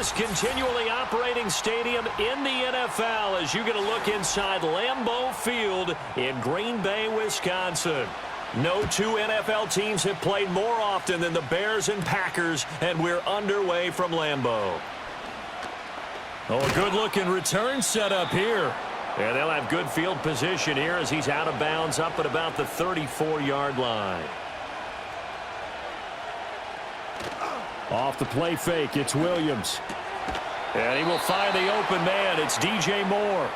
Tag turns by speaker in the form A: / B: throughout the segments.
A: oldest continually operating stadium in the NFL as you get a look inside Lambeau Field in Green Bay, Wisconsin. No two NFL teams have played more often than the Bears and Packers, and we're underway from Lambeau. Oh, a good-looking return set up here. And they'll have good field position here as he's out of bounds up at about the 34-yard line. Off the play fake, it's Williams. And he will find the open man. It's DJ Moore.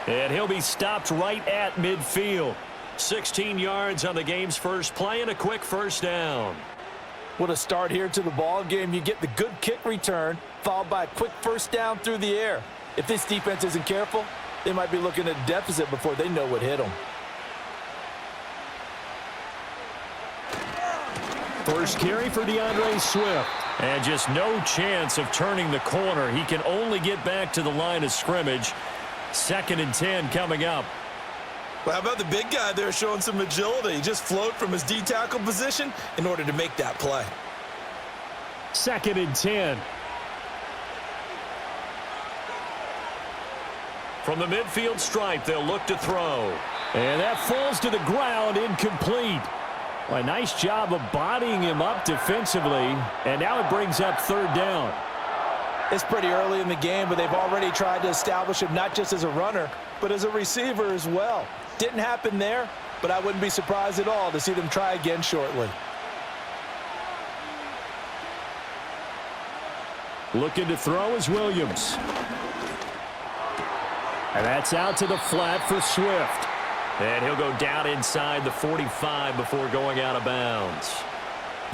A: And he'll be stopped right at midfield. 16 yards on the game's first play and a quick first down.
B: What a start here to the ball game. You get the good kick return, followed by a quick first down through the air. If this defense isn't careful, they might be looking at a deficit before they know what hit them.
A: First carry for DeAndre Swift. And just no chance of turning the corner. He can only get back to the line of scrimmage. 2nd and 10 coming up.
C: Well, how about the big guy there showing some agility? He just flowed from his D-tackle position in order to make that play.
A: 2nd and 10. From the midfield stripe, they'll look to throw. And that falls to the ground, incomplete. Well, a nice job of bodying him up defensively, and now it brings up 3rd down.
B: It's pretty early in the game, but they've already tried to establish him not just as a runner, but as a receiver as well. Didn't happen there, but I wouldn't be surprised at all to see them try again shortly.
A: Looking to throw is Williams. And that's out to the flat for Swift. And he'll go down inside the 45 before going out of bounds.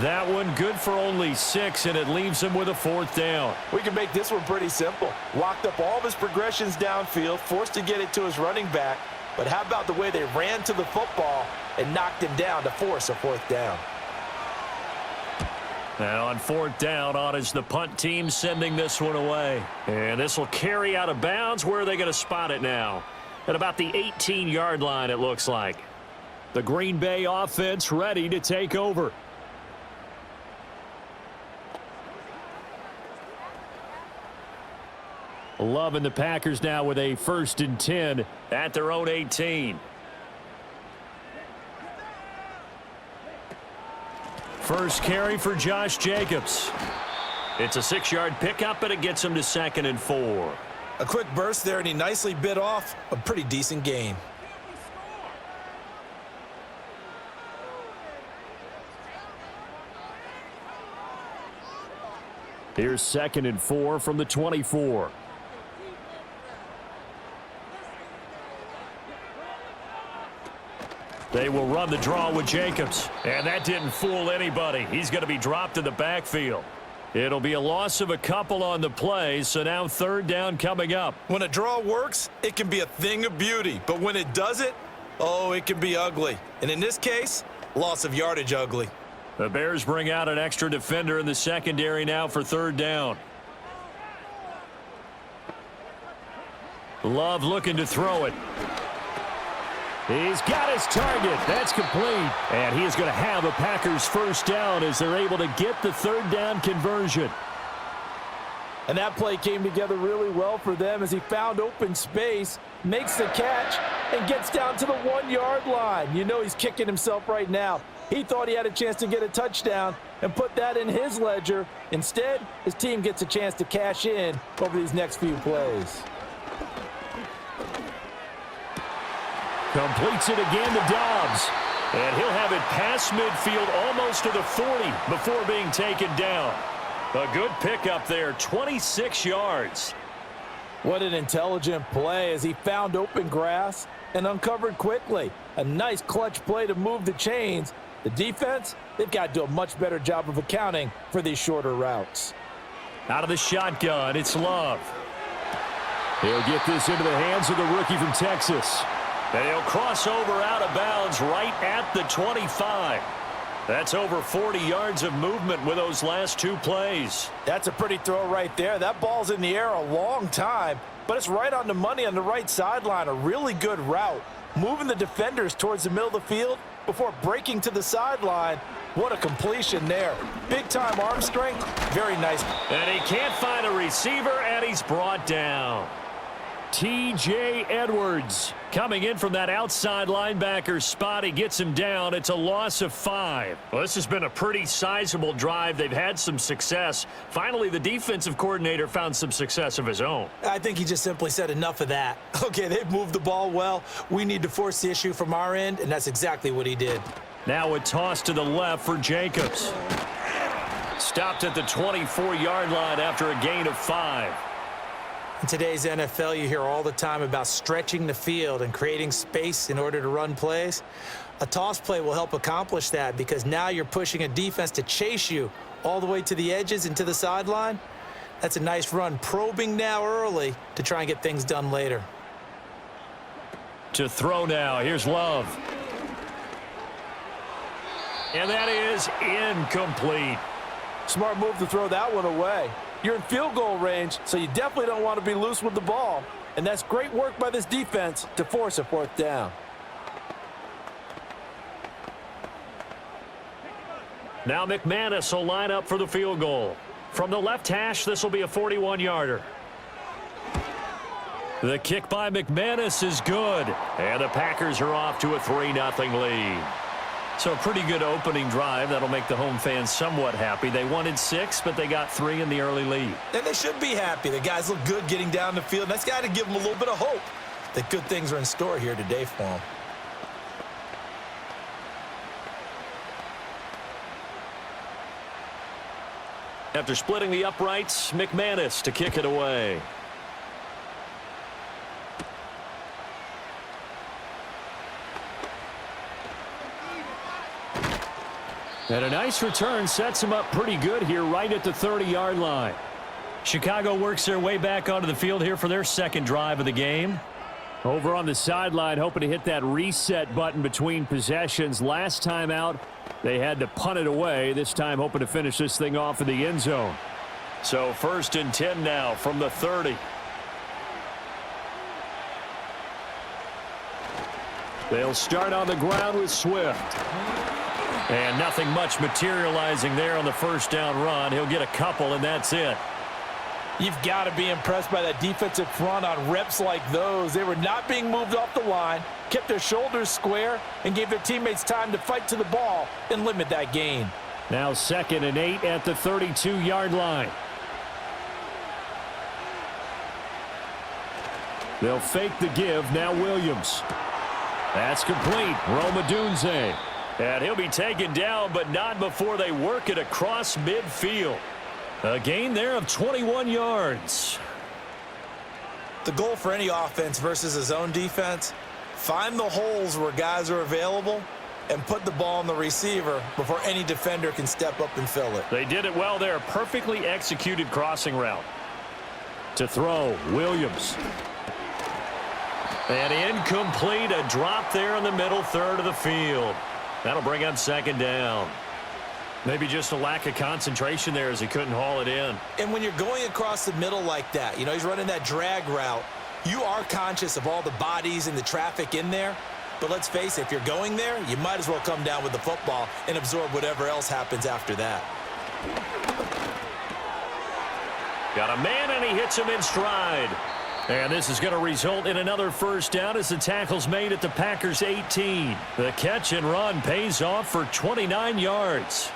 A: That one good for only 6, and it leaves him with a 4th down.
B: We can make this one pretty simple. Walked up all of his progressions downfield, forced to get it to his running back. But how about the way they ran to the football and knocked him down to force a 4th down?
A: Now on 4th down, on is the punt team sending this one away. And this will carry out of bounds. Where are they going to spot it now? At about the 18-yard line, it looks like. The Green Bay offense ready to take over. Loving the Packers now with a 1st and 10 at their own 18. First carry for Josh Jacobs. It's a 6-yard pickup, and it gets him to 2nd and 4.
C: A quick burst there, and he nicely bit off a pretty decent gain.
A: Here's 2nd and 4 from the 24. They will run the draw with Jacobs. And that didn't fool anybody. He's going to be dropped in the backfield. It'll be a loss of a couple on the play, so now 3rd down coming up.
C: When a draw works, it can be a thing of beauty. But when it doesn't, oh, it can be ugly. And in this case, loss of yardage ugly.
A: The Bears bring out an extra defender in the secondary now for 3rd down. Love looking to throw it. He's got his target. That's complete. And he is going to have a Packers 1st down as they're able to get the 3rd down conversion.
B: And that play came together really well for them as he found open space, makes the catch, and gets down to the 1-yard line. You know he's kicking himself right now. He thought he had a chance to get a touchdown and put that in his ledger. Instead, his team gets a chance to cash in over these next few plays.
A: Completes it again to Dobbs. And he'll have it past midfield almost to the 40 before being taken down. A good pickup there, 26 yards.
B: What an intelligent play as he found open grass and uncovered quickly. A nice clutch play to move the chains. The defense, they've got to do a much better job of accounting for these shorter routes.
A: Out of the shotgun, it's Love. He'll get this into the hands of the rookie from Texas. And he'll cross over out of bounds right at the 25. That's over 40 yards of movement with those last 2 plays.
B: That's a pretty throw right there. That ball's in the air a long time, but it's right on the money on the right sideline. A really good route. Moving the defenders towards the middle of the field before breaking to the sideline What a completion there. Big-time arm strength. Very nice.
A: And he can't find a receiver, and he's brought down. T.J. Edwards coming in from that outside linebacker spot. He gets him down. It's a loss of 5. Well, this has been a pretty sizable drive. They've had some success. Finally, the defensive coordinator found some success of his own.
B: I think he just simply said enough of that. Okay, they've moved the ball well. We need to force the issue from our end, and that's exactly what he did.
A: Now a toss to the left for Jacobs. Stopped at the 24-yard line after a gain of 5.
B: In today's NFL, you hear all the time about stretching the field and creating space in order to run plays. A toss play will help accomplish that because now you're pushing a defense to chase you all the way to the edges and to the sideline. That's a nice run, probing now early to try and get things done later.
A: To throw now, here's Love. And that is incomplete.
B: Smart move to throw that one away. You're in field goal range, so you definitely don't want to be loose with the ball. And that's great work by this defense to force a 4th down.
A: Now McManus will line up for the field goal. From the left hash, this will be a 41-yarder. The kick by McManus is good. And the Packers are off to a 3-0 lead. So a pretty good opening drive. That'll make the home fans somewhat happy. They wanted 6, but they got 3 in the early lead.
C: And they should be happy. The guys look good getting down the field. That's got to give them a little bit of hope that good things are in store here today for them.
A: After splitting the uprights, McManus to kick it away. And a nice return sets him up pretty good here right at the 30-yard line. Chicago works their way back onto the field here for their second drive of the game. Over on the sideline, hoping to hit that reset button between possessions. Last time out, they had to punt it away. This time hoping to finish this thing off in the end zone. So 1st and 10 now from the 30. They'll start on the ground with Swift. And nothing much materializing there on the 1st down run. He'll get a couple, and that's it.
B: You've got to be impressed by that defensive front on reps like those. They were not being moved off the line, kept their shoulders square, and gave their teammates time to fight to the ball and limit that gain.
A: Now 2nd and 8 at the 32-yard line. They'll fake the give. Now Williams. That's complete. Roma Dunze. And he'll be taken down, but not before they work it across midfield. A gain there of 21 yards.
C: The goal for any offense versus his own defense, find the holes where guys are available and put the ball on the receiver before any defender can step up and fill it.
A: They did it well there. Perfectly executed crossing route. To throw, Williams. And incomplete. A drop there in the middle third of the field. That'll bring up 2nd down. Maybe just a lack of concentration there as he couldn't haul it in.
C: And when you're going across the middle like that, you know, he's running that drag route, you are conscious of all the bodies and the traffic in there. But let's face it, if you're going there, you might as well come down with the football and absorb whatever else happens after that.
A: Got a man, and he hits him in stride. And this is going to result in another 1st down as the tackle's made at the Packers' 18. The catch and run pays off for 29 yards.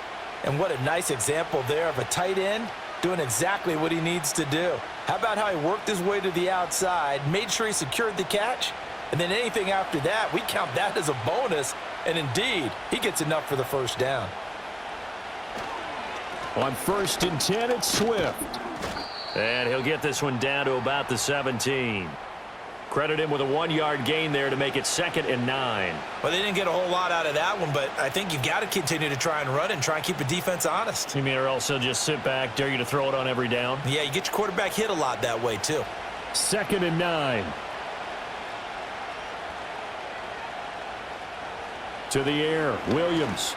B: And what a nice example there of a tight end doing exactly what he needs to do. How about how he worked his way to the outside, made sure he secured the catch, and then anything after that, we count that as a bonus. And indeed, he gets enough for the 1st down.
A: On 1st and 10, it's Swift. And he'll get this one down to about the 17. Credit him with a 1-yard gain there to make it 2nd and 9.
C: Well, they didn't get a whole lot out of that one, but I think you've got to continue to try and run and try and keep the defense honest.
A: You mean or else he'll just sit back, dare you to throw it on every down?
C: Yeah, you get your quarterback hit a lot that way, too.
A: 2nd and 9. To the air, Williams.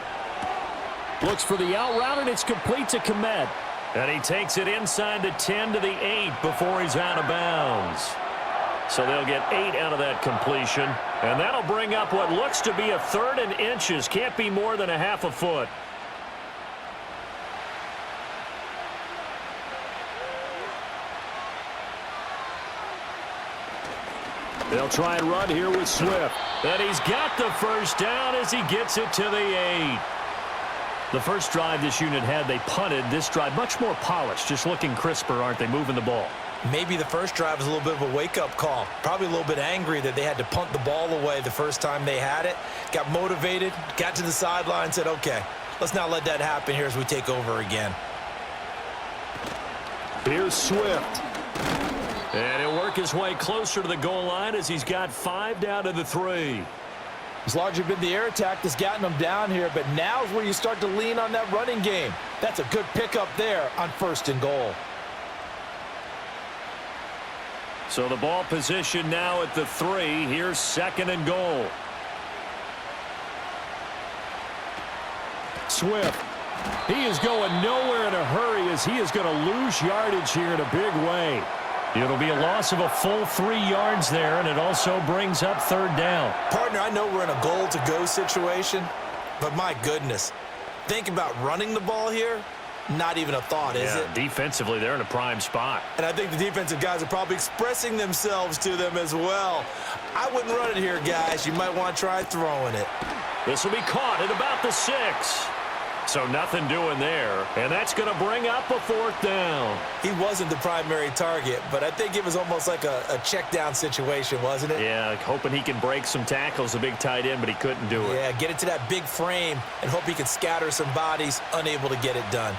A: Looks for the out route, and it's complete to Kmet. And he takes it inside the 10 to the 8 before he's out of bounds. So they'll get 8 out of that completion. And that'll bring up what looks to be a 3rd and inches. Can't be more than a half a foot. They'll try and run here with Swift. And he's got the first down as he gets it to the 8. The first drive this unit had, they punted. This drive, much more polished, just looking crisper, aren't they, moving the ball?
C: Maybe the first drive was a little bit of a wake-up call. Probably a little bit angry that they had to punt the ball away the first time they had it. Got motivated, got to the sideline, said, okay, let's not let that happen here as we take over again.
A: Here's Swift. And he'll work his way closer to the goal line as he's got 5 down to the 3.
B: It's largely been the air attack that's gotten them down here, but now's where you start to lean on that running game. That's a good pickup there on 1st and goal.
A: So the ball position now at the 3. Here's 2nd and goal. Swift. He is going nowhere in a hurry as he is going to lose yardage here in a big way. It'll be a loss of a full 3 yards there, and it also brings up 3rd down.
C: Partner, I know we're in a goal-to-go situation, but my goodness, think about running the ball here. Not even a thought, is it?
A: Defensively, they're in a prime spot.
C: And I think the defensive guys are probably expressing themselves to them as well. I wouldn't run it here, guys. You might want to try throwing it.
A: This will be caught at about the 6. So nothing doing there, and that's going to bring up a 4th down.
C: He wasn't the primary target, but I think it was almost like a check down situation, wasn't it?
A: Yeah, hoping he can break some tackles, the big tight end, but he couldn't do it.
C: Yeah, get it to that big frame and hope he can scatter some bodies, unable to get it done.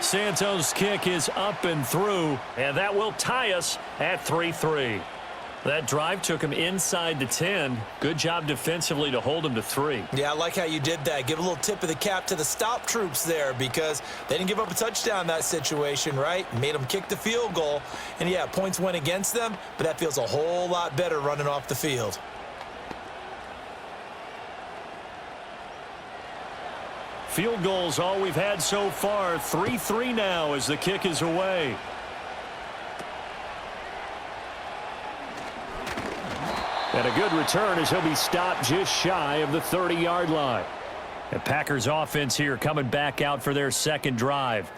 A: Santos' kick is up and through, and that will tie us at 3-3. That drive took him inside the 10. Good job defensively to hold him to 3.
C: Yeah, I like how you did that. Give a little tip of the cap to the stop troops there because they didn't give up a touchdown in that situation, right? Made them kick the field goal. And, yeah, points went against them, but that feels a whole lot better running off the field.
A: Field goals all we've had so far. 3-3 now as the kick is away. And a good return as he'll be stopped just shy of the 30-yard line. The Packers offense here coming back out for their 2nd drive.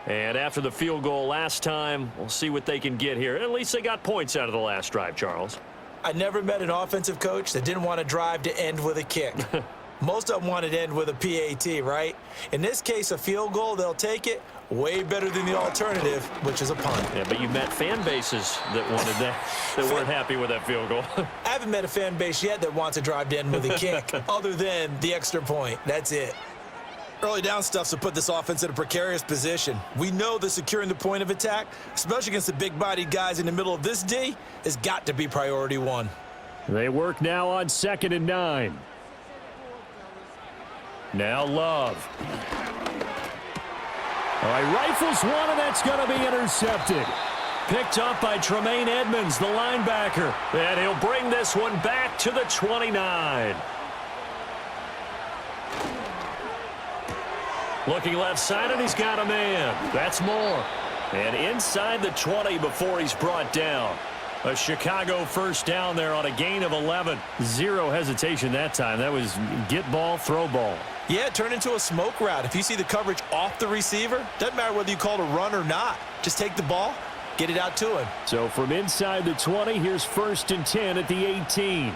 A: And after the field goal last time, we'll see what they can get here. At least they got points out of the last drive, Charles.
C: I never met an offensive coach that didn't want to drive to end with a kick. Most of them wanted to end with a PAT, right? In this case, a field goal, they'll take it. Way better than the alternative, which is a punt.
A: Yeah, but you met fan bases that wanted that, that weren't happy with that field goal.
C: I haven't met a fan base yet that wants to drive to end with a kick, other than the extra point. That's it. Early down stuff's to put this offense in a precarious position. We know that securing the point of attack, especially against the big-bodied guys in the middle of this D, has got to be priority 1.
A: They work now on 2nd and 9. Now Love. All right, rifles one, and that's going to be intercepted. Picked up by Tremaine Edmonds, the linebacker. And he'll bring this one back to the 29. Looking left side, and he's got a man. That's Moore. And inside the 20 before he's brought down. A Chicago first down there on a gain of 11. Zero hesitation that time. That was get ball, throw ball.
C: Yeah, turn into a smoke route. If you see the coverage off the receiver, doesn't matter whether you call it a run or not. Just take the ball, get it out to him.
A: So from inside the 20, here's 1st and 10 at the 18.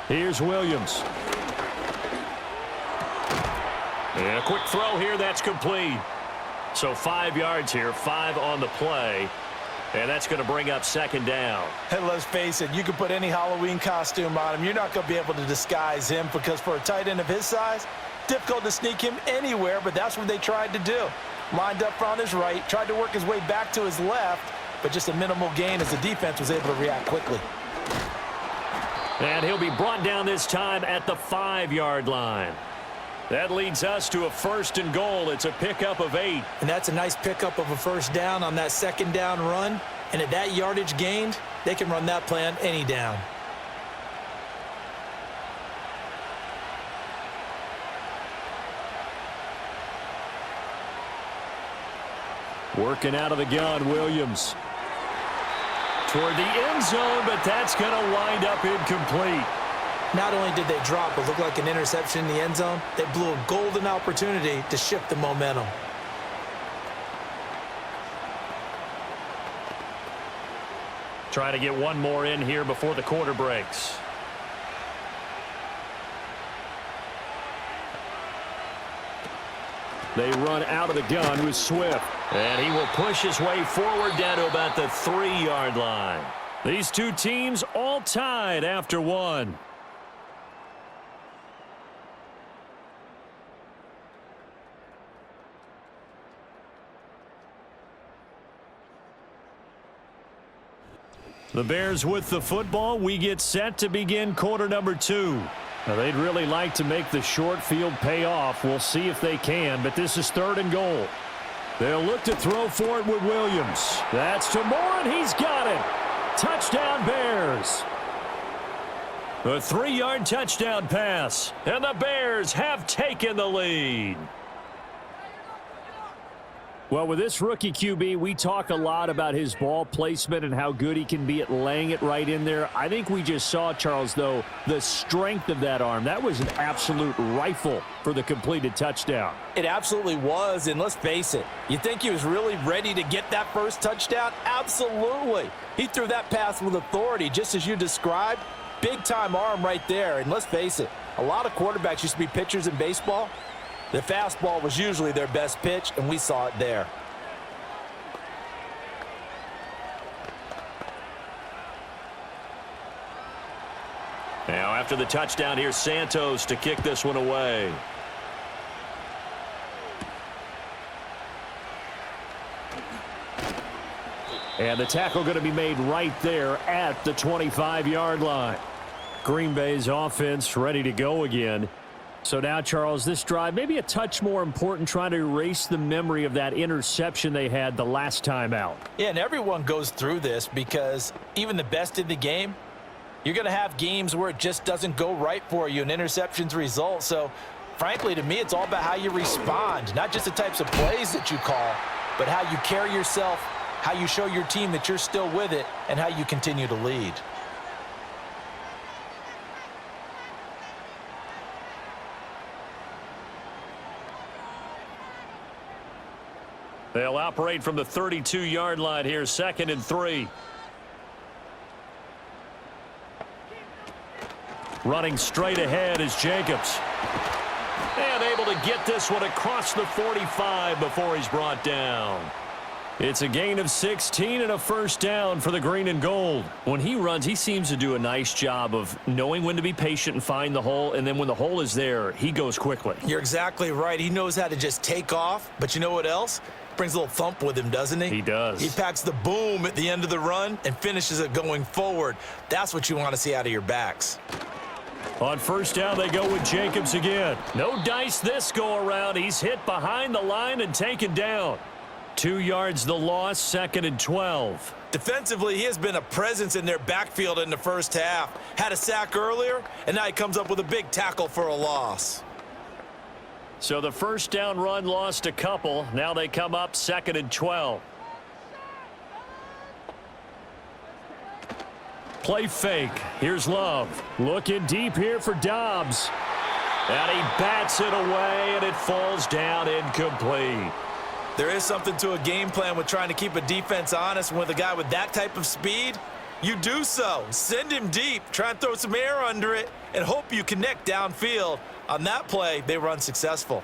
A: Here's Williams. And a quick throw here, that's complete. So 5 yards here, 5 on the play. And that's going to bring up 2nd down.
B: And let's face it, you can put any Halloween costume on him. You're not going to be able to disguise him because for a tight end of his size, difficult to sneak him anywhere, but that's what they tried to do. Lined up on his right, tried to work his way back to his left, but just a minimal gain as the defense was able to react quickly.
A: And he'll be brought down this time at the 5-yard line. That leads us to a 1st and goal. It's a pickup of 8.
C: And that's a nice pickup of a first down on that 2nd down run. And at that yardage gained, they can run that play on any down.
A: Working out of the gun, Williams. Toward the end zone, but that's going to wind up incomplete.
C: Not only did they drop what looked like an interception in the end zone, they blew a golden opportunity to shift the momentum.
A: Trying to get one more in here before the quarter breaks. They run out of the gun with Swift. And he will push his way forward down to about the 3-yard line. These two teams all tied after one. The Bears with the football. We get set to begin quarter number 2. Now, they'd really like to make the short field pay off. We'll see if they can, but this is 3rd and goal. They'll look to throw for it with Williams. That's to Moore, and he's got it. Touchdown, Bears. A 3-yard touchdown pass, and the Bears have taken the lead. Well, with this rookie QB, we talk a lot about his ball placement and how good he can be at laying it right in there. I think we just saw, Charles, though, the strength of that arm. That was an absolute rifle for the completed touchdown.
B: It absolutely was, and let's face it, you think he was really ready to get that first touchdown? Absolutely. He threw that pass with authority, just as you described. Big-time arm right there, and let's face it, a lot of quarterbacks used to be pitchers in baseball. The fastball was usually their best pitch, and we saw it there.
A: Now, after the touchdown, here's Santos to kick this one away. And the tackle going to be made right there at the 25-yard line. Green Bay's offense ready to go again. So now, Charles, this drive maybe a touch more important, trying to erase the memory of that interception they had the last time out.
B: Yeah, and everyone goes through this because even the best in the game, you're going to have games where it just doesn't go right for you and interceptions result. So, frankly, to me, it's all about how you respond, not just the types of plays that you call, but how you carry yourself, how you show your team that you're still with it, and how you continue to lead.
A: They'll operate from the 32-yard line here, 2nd and 3. Running straight ahead is Jacobs. And able to get this one across the 45 before he's brought down. It's a gain of 16 and a first down for the green and gold. When he runs, he seems to do a nice job of knowing when to be patient and find the hole, and then when the hole is there, he goes quickly.
C: You're exactly right. He knows how to just take off, but you know what else? Brings a little thump with him, doesn't he?
A: He does.
C: He packs the boom at the end of the run and finishes it going forward. That's what you want to see out of your backs.
A: On first down, they go with Jacobs again. No dice this go around. He's hit behind the line and taken down. 2 yards the loss, 2nd and 12.
C: Defensively, he has been a presence in their backfield in the first half. Had a sack earlier, and now he comes up with a big tackle for a loss.
A: So the first down run lost a couple. Now they come up 2nd and 12. Play fake. Here's Love. Looking deep here for Dobbs. And he bats it away, and it falls down incomplete.
C: There is something to a game plan with trying to keep a defense honest. With a guy with that type of speed, you do so. Send him deep. Try and throw some air under it and hope you connect downfield. On that play, they were unsuccessful.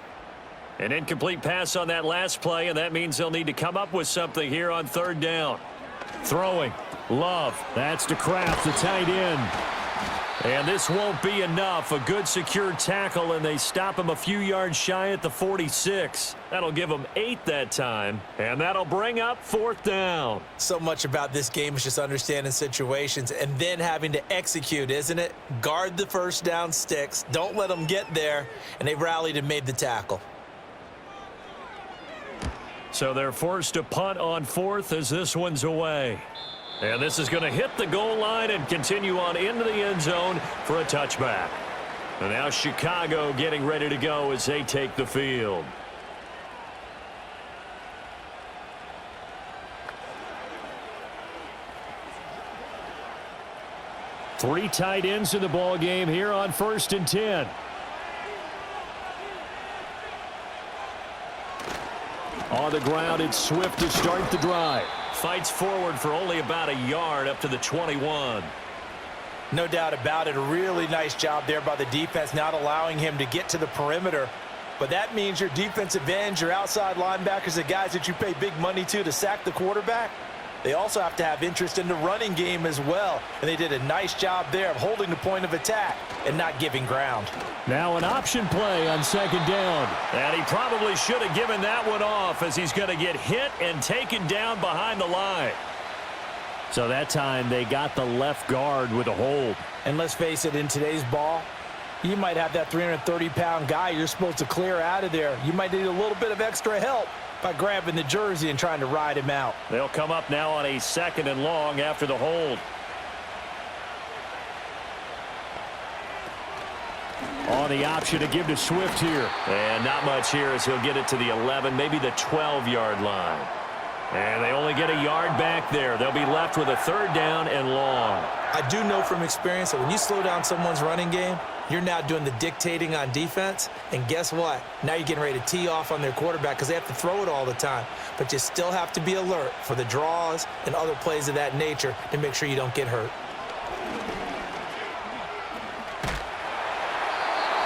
A: An incomplete pass on that last play, and that means they'll need to come up with something here on 3rd down. Throwing. Love. That's to Kraft, the tight end. And this won't be enough. A good secure tackle, and they stop him a few yards shy at the 46. That'll give them 8 that time, and that'll bring up 4th down.
C: So much about this game is just understanding situations and then having to execute, isn't it? Guard the first down sticks. Don't let them get there, and they rallied and made the tackle.
A: So they're forced to punt on 4th as this one's away. And this is going to hit the goal line and continue on into the end zone for a touchback. And now Chicago getting ready to go as they take the field. Three tight ends in the ball game here on 1st and 10. On the ground, it's Swift to start the drive. Fights forward for only about a yard up to the 21.
C: No doubt about it. A really nice job there by the defense, not allowing him to get to the perimeter. But that means your defensive ends, your outside linebackers, the guys that you pay big money to sack the quarterback, they also have to have interest in the running game as well. And they did a nice job there of holding the point of attack and not giving ground.
A: Now an option play on second down. And he probably should have given that one off as he's going to get hit and taken down behind the line. So that time they got the left guard with a hold.
B: And let's face it, in today's ball, you might have that 330-pound guy you're supposed to clear out of there. You might need a little bit of extra help by grabbing the jersey and trying to ride him out.
A: They'll come up now on a 2nd and long after the hold. On the option to give to Swift here. And not much here as he'll get it to the 11, maybe the 12-yard line. And they only get a yard back there. They'll be left with a 3rd down and long.
C: I do know from experience that when you slow down someone's running game, you're now doing the dictating on defense. And guess what? Now you're getting ready to tee off on their quarterback because they have to throw it all the time. But you still have to be alert for the draws and other plays of that nature to make sure you don't get hurt.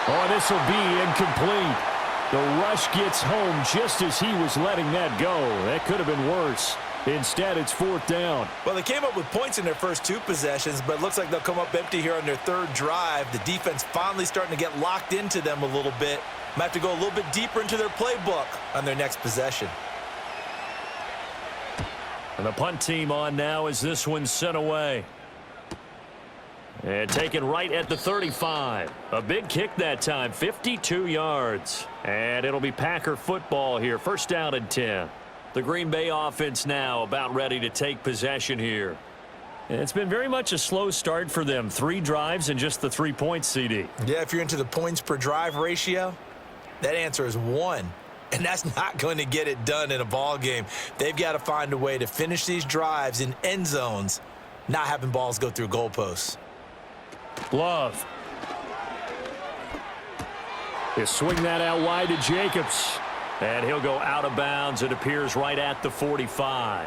A: Oh, this will be incomplete. The rush gets home just as he was letting that go. That could have been worse. Instead, it's 4th down.
C: Well, they came up with points in their first 2 possessions, but it looks like they'll come up empty here on their 3rd drive. The defense finally starting to get locked into them a little bit. Might have to go a little bit deeper into their playbook on their next possession.
A: And the punt team on now as this one's sent away. And taken right at the 35. A big kick that time, 52 yards. And it'll be Packer football here, 1st down and 10. The Green Bay offense now about ready to take possession here. And it's been very much a slow start for them. 3 drives and just the 3 points, CD.
C: Yeah, if you're into the points per drive ratio, that answer is 1. And that's not going to get it done in a ball game. They've got to find a way to finish these drives in end zones, not having balls go through goalposts.
A: Love. He'll swing that out wide to Jacobs. And he'll go out of bounds. It appears right at the 45.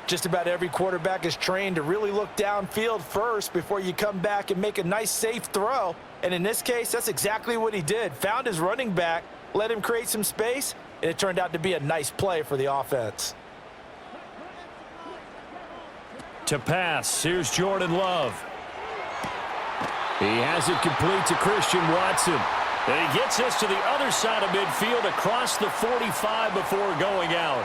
B: Just about every quarterback is trained to really look downfield first before you come back and make a nice, safe throw. And in this case, that's exactly what he did. Found his running back, let him create some space, and it turned out to be a nice play for the offense.
A: To pass, here's Jordan Love. He has it complete to Christian Watson. And he gets this to the other side of midfield across the 45 before going out.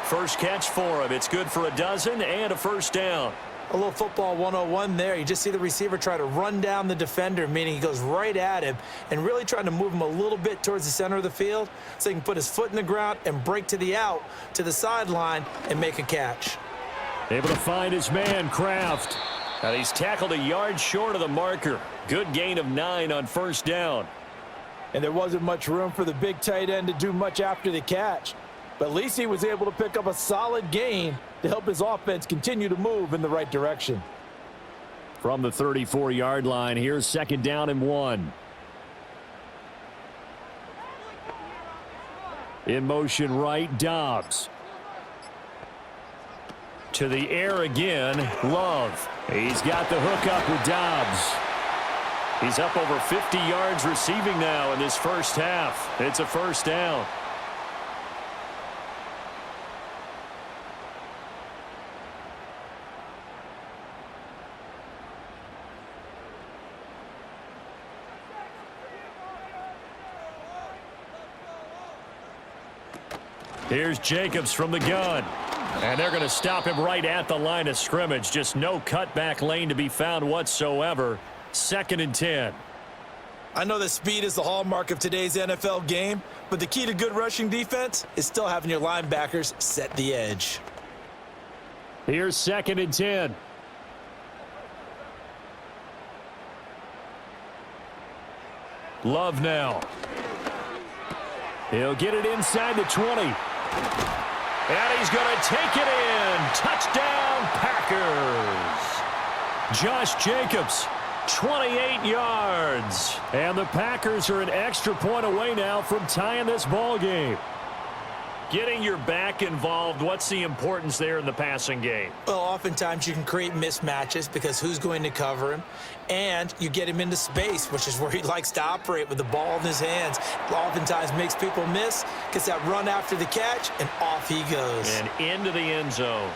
A: First catch for him. It's good for a dozen and a 1st down.
C: A little football 101 there. You just see the receiver try to run down the defender, meaning he goes right at him and really trying to move him a little bit towards the center of the field so he can put his foot in the ground and break to the out, to the sideline, and make a catch.
A: Able to find his man, Kraft. And he's tackled a yard short of the marker. Good gain of 9 on 1st down.
B: And there wasn't much room for the big tight end to do much after the catch. But at least he was able to pick up a solid gain to help his offense continue to move in the right direction.
A: From the 34-yard line, here's 2nd down and 1. In motion right, Dobbs. To the air again, Love. He's got the hook up with Dobbs. He's up over 50 yards receiving now in this first half. It's a 1st down. Here's Jacobs from the gun. And they're going to stop him right at the line of scrimmage. Just no cutback lane to be found whatsoever. 2nd and 10.
C: I know that speed is the hallmark of today's NFL game, but the key to good rushing defense is still having your linebackers set the edge.
A: Here's 2nd and 10. Love now. He'll get it inside the 20. And he's going to take it in. Touchdown, Packers. Josh Jacobs, 28 yards. And the Packers are an extra point away now from tying this ball game. Getting your back involved, what's the importance there in the passing game?
C: Well, oftentimes you can create mismatches because who's going to cover him? And you get him into space, which is where he likes to operate with the ball in his hands. Oftentimes makes people miss, gets that run after the catch, and off he goes.
A: And into the end zone.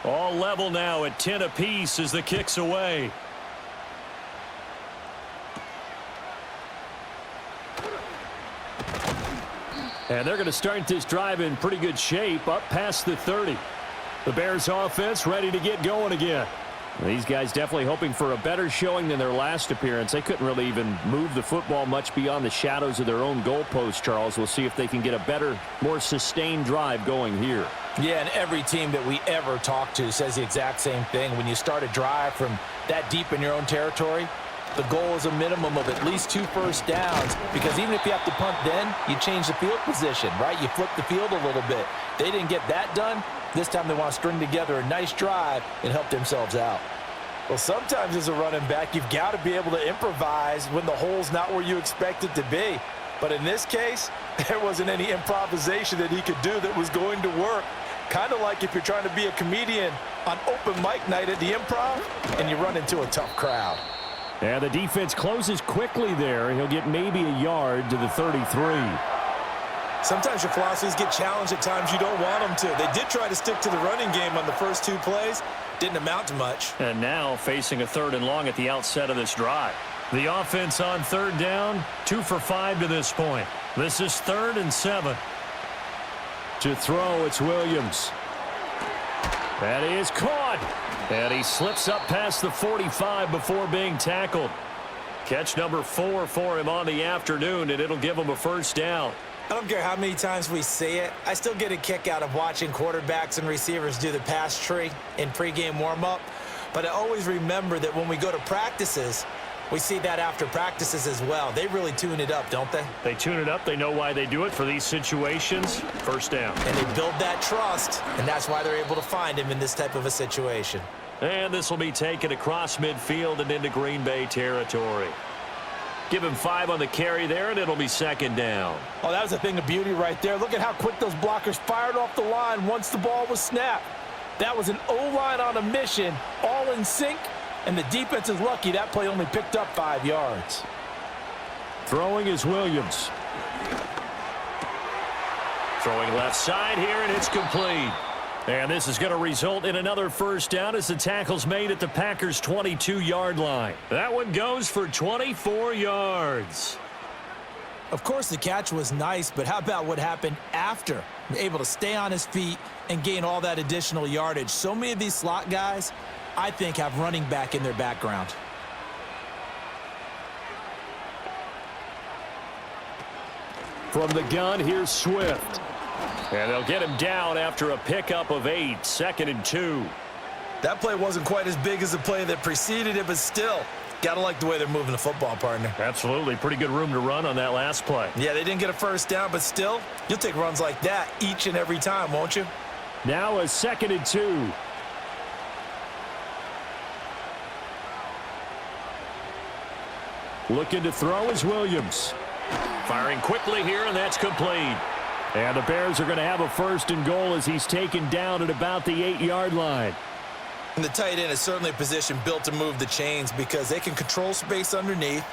A: All level now at 10 apiece as the kick's away. And they're going to start this drive in pretty good shape, up past the 30. The Bears offense ready to get going again. These guys definitely hoping for a better showing than their last appearance. They couldn't really even move the football much beyond the shadows of their own goalpost, Charles. We'll see if they can get a better, more sustained drive going here.
B: Yeah, and every team that we ever talk to says the exact same thing. When you start a drive from that deep in your own territory, the goal is a minimum of at least 2 first downs, because even if you have to punt then, you change the field position, right? You flip the field a little bit. They didn't get that done. This time they want to string together a nice drive and help themselves out. Well, sometimes as a running back, you've got to be able to improvise when the hole's not where you expect it to be. But in this case, there wasn't any improvisation that he could do that was going to work. Kind of like if you're trying to be a comedian on open mic night at the Improv and you run into a tough crowd.
A: And the defense closes quickly there. He'll get maybe a yard to the 33.
C: Sometimes your philosophies get challenged at times you don't want them to. They did try to stick to the running game on the first 2 plays. Didn't amount to much.
A: And now facing a 3rd and long at the outset of this drive. The offense on 3rd down, 2 for 5 to this point. This is 3rd and 7. To throw, it's Williams. That is caught. And he slips up past the 45 before being tackled. Catch number 4 for him on the afternoon, and it'll give him a first down.
C: I don't care how many times we say it. I still get a kick out of watching quarterbacks and receivers do the pass tree in pregame warm-up. But I always remember that when we go to practices, we see that after practices as well. They really tune it up, don't they?
A: They tune it up. They know why they do it for these situations. First down.
C: And they build that trust, and that's why they're able to find him in this type of a situation.
A: And this will be taken across midfield and into Green Bay territory. Give him 5 on the carry there, and it'll be 2nd down.
B: Oh, that was a thing of beauty right there. Look at how quick those blockers fired off the line once the ball was snapped. That was an O-line on a mission, all in sync, and the defense is lucky that play only picked up 5 yards.
A: Throwing is Williams. Throwing left side here, and it's complete. And this is going to result in another first down as the tackle's made at the Packers' 22-yard line. That one goes for 24 yards.
C: Of course, the catch was nice, but how about what happened after? Able to stay on his feet and gain all that additional yardage. So many of these slot guys, I think, have running back in their background.
A: From the gun, here's Swift. And they'll get him down after a pickup of 8, 2nd and 2.
C: That play wasn't quite as big as the play that preceded it, but still, got to like the way they're moving the football, partner.
A: Absolutely. Pretty good room to run on that last play.
C: Yeah, they didn't get a first down, but still, you'll take runs like that each and every time, won't you?
A: Now a 2nd and 2. Looking to throw is Williams. Firing quickly here, and that's complete. And the Bears are going to have a 1st and goal as he's taken down at about the 8-yard line.
C: And the tight end is certainly a position built to move the chains because they can control space underneath.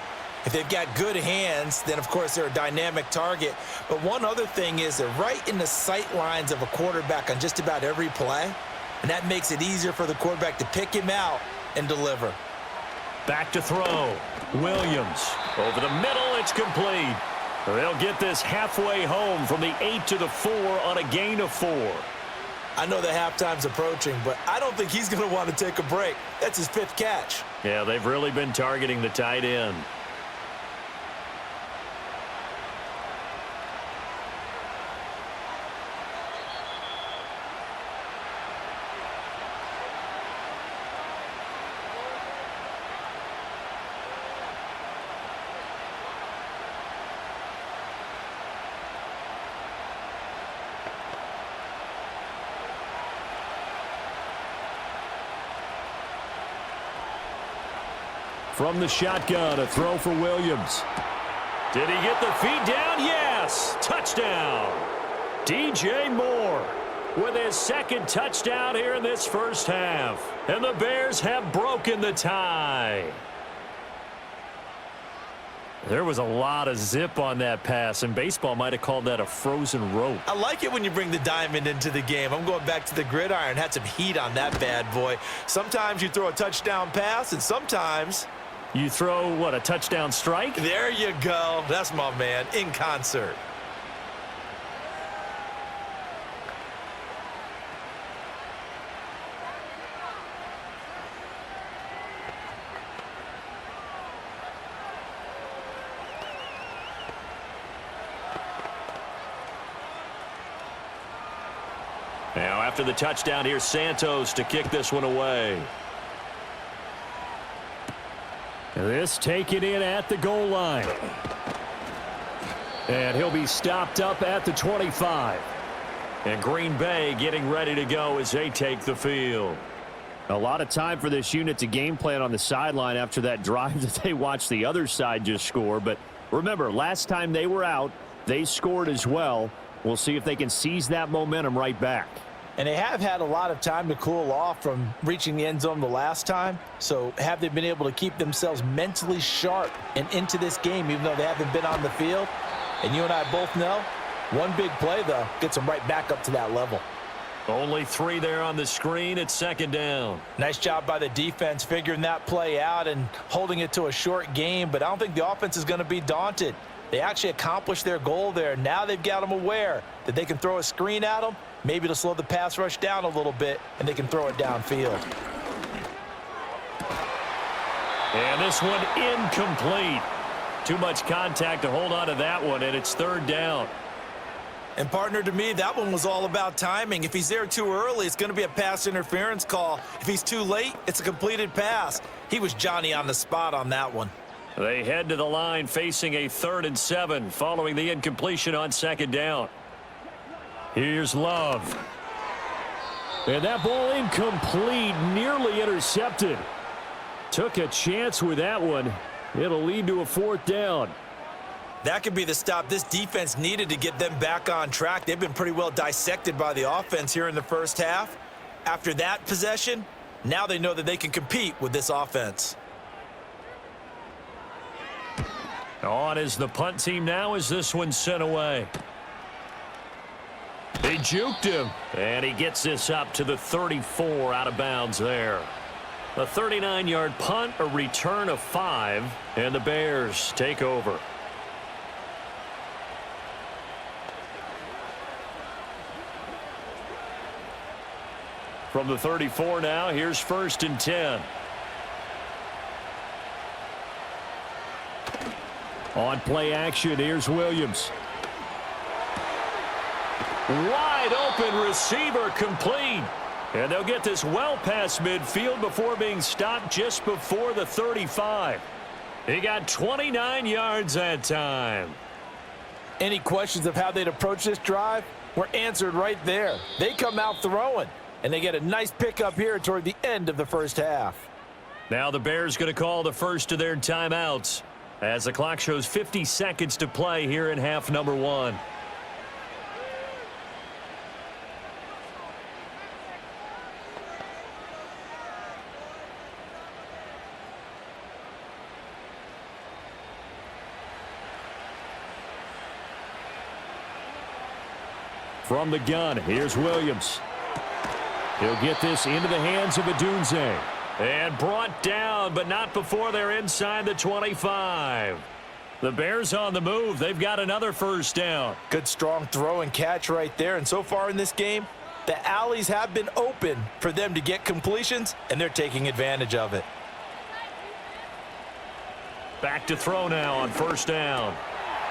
C: If they've got good hands, then, of course, they're a dynamic target. But one other thing is they're right in the sight lines of a quarterback on just about every play, and that makes it easier for the quarterback to pick him out and deliver.
A: Back to throw. Williams. Over the middle, it's complete. They'll get this halfway home from the 8 to the 4 on a gain of 4.
C: I know the halftime's approaching, but I don't think he's going to want to take a break. That's his 5th catch.
A: Yeah, they've really been targeting the tight end. From the shotgun, a throw for Williams. Did he get the feet down? Yes! Touchdown! DJ Moore with his second touchdown here in this first half. And the Bears have broken the tie. There was a lot of zip on that pass, and baseball might have called that a frozen rope.
C: I like it when you bring the diamond into the game. I'm going back to the gridiron. Had some heat on that bad boy. Sometimes you throw a touchdown pass, and sometimes
A: you throw, what, a touchdown strike?
C: There you go. That's my man, in concert.
A: Now, after the touchdown, here's Santos to kick this one away. This taken in at the goal line. And he'll be stopped up at the 25. And Green Bay getting ready to go as they take the field. A lot of time for this unit to game plan on the sideline after that drive that they watched the other side just score. But remember, last time they were out, they scored as well. We'll see if they can seize that momentum right back.
B: And they have had a lot of time to cool off from reaching the end zone the last time. So have they been able to keep themselves mentally sharp and into this game even though they haven't been on the field? And you and I both know one big play, though, gets them right back up to that level.
A: Only 3 there on the screen at second down.
B: Nice job by the defense figuring that play out and holding it to a short game. But I don't think the offense is going to be daunted. They actually accomplished their goal there. Now they've got them aware that they can throw a screen at them, maybe to slow the pass rush down a little bit, and they can throw it downfield.
A: And this one incomplete. Too much contact to hold on to that one, and it's third down.
C: And partner, to me, that one was all about timing. If he's there too early, it's going to be a pass interference call. If he's too late, it's a completed pass. He was Johnny on the spot on that one.
A: They head to the line facing a 3rd and 7 following the incompletion on second down. Here's Love. And that ball incomplete, nearly intercepted. Took a chance with that one. It'll lead to a 4th down.
C: That could be the stop this defense needed to get them back on track. They've been pretty well dissected by the offense here in the first half. After that possession, now they know that they can compete with this offense.
A: On is the punt team now as this one's sent away. They juked him, and he gets this up to the 34 out of bounds there. A 39-yard punt, a return of 5, and the Bears take over. From the 34 now, here's 1st and 10. On play action, here's Williams. Wide open receiver complete. And they'll get this well past midfield before being stopped just before the 35. He got 29 yards that time.
B: Any questions of how they'd approach this drive were answered right there. They come out throwing, and they get a nice pickup here toward the end of the first half.
A: Now the Bears going to call the first of their timeouts as the clock shows 50 seconds to play here in half number 1. From the gun, here's Williams. He'll get this into the hands of Adunze. And brought down, but not before they're inside the 25. The Bears on the move. They've got another first down.
B: Good strong throw and catch right there. And so far in this game, the alleys have been open for them to get completions, and they're taking advantage of it.
A: Back to throw now on first down.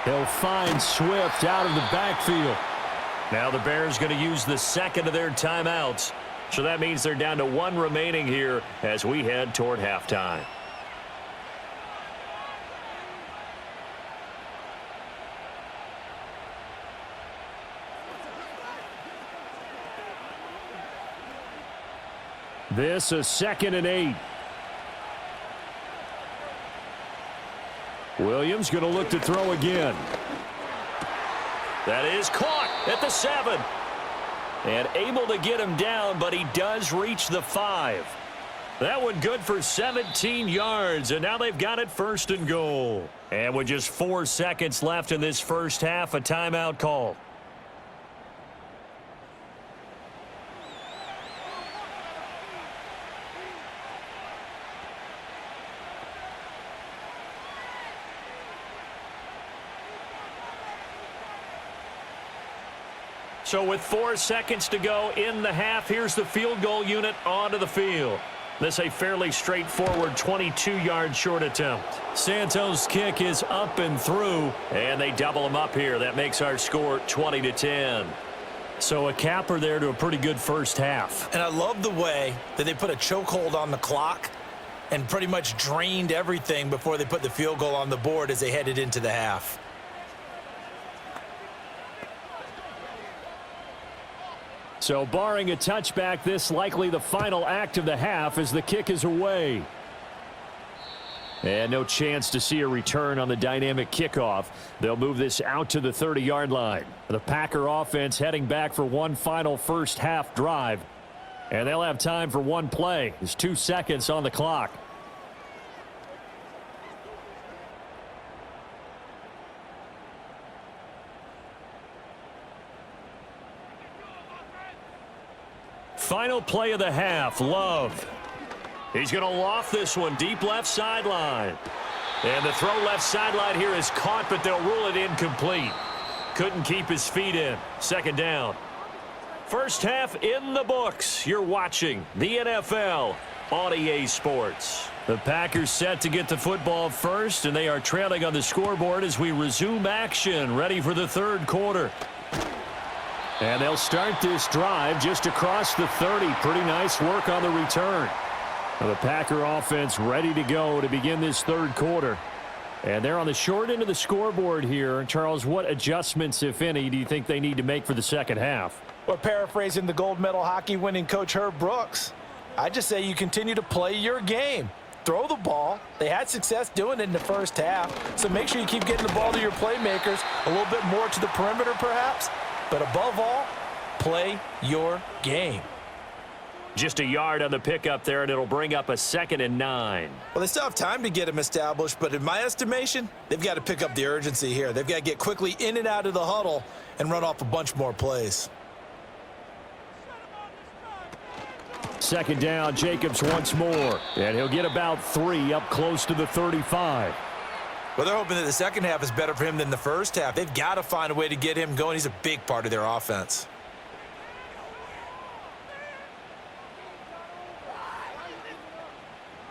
A: He'll find Swift out of the backfield. Now the Bears going to use the second of their timeouts. So that means they're down to 1 remaining here as we head toward halftime. This is 2nd and 8. Williams going to look to throw again. That is caught at the 7. And able to get him down, but he does reach the 5. That one good for 17 yards, and now they've got it 1st and goal. And with just 4 seconds left in this first half, a timeout call. So with 4 seconds to go in the half, here's the field goal unit onto the field. This a fairly straightforward 22-yard short attempt. Santos' kick is up and through, and they double him up here. That makes our score 20-10. So a capper there to a pretty good first half.
C: And I love the way that they put a chokehold on the clock and pretty much drained everything before they put the field goal on the board as they headed into the half.
A: So barring a touchback, this likely the final act of the half as the kick is away. And no chance to see a return on the dynamic kickoff. They'll move this out to the 30-yard line. The Packer offense heading back for one final first half drive. And they'll have time for one play. There's 2 seconds on the clock. Final play of the half, Love. He's going to loft this one deep left sideline. And the throw left sideline here is caught, but they'll rule it incomplete. Couldn't keep his feet in. 2nd down. First half in the books. You're watching the NFL on EA Sports. The Packers set to get the football first, and they are trailing on the scoreboard as we resume action, ready for the 3rd quarter. And they'll start this drive just across the 30. Pretty nice work on the return. Now the Packer offense ready to go to begin this 3rd quarter. And they're on the short end of the scoreboard here. Charles, what adjustments, if any, do you think they need to make for the 2nd half?
B: Or paraphrasing the gold medal hockey winning coach Herb Brooks, I just say you continue to play your game. Throw the ball. They had success doing it in the first half. So make sure you keep getting the ball to your playmakers, a little bit more to the perimeter perhaps. But above all, play your game.
A: Just a yard on the pickup there, and it'll bring up a 2nd and 9.
C: Well, they still have time to get him established, but in my estimation, they've got to pick up the urgency here. They've got to get quickly in and out of the huddle and run off a bunch more plays.
A: 2nd down, Jacobs once more. And he'll get about 3 up close to the 35.
C: Well, they're hoping that the 2nd half is better for him than the first half. They've got to find a way to get him going. He's a big part of their offense.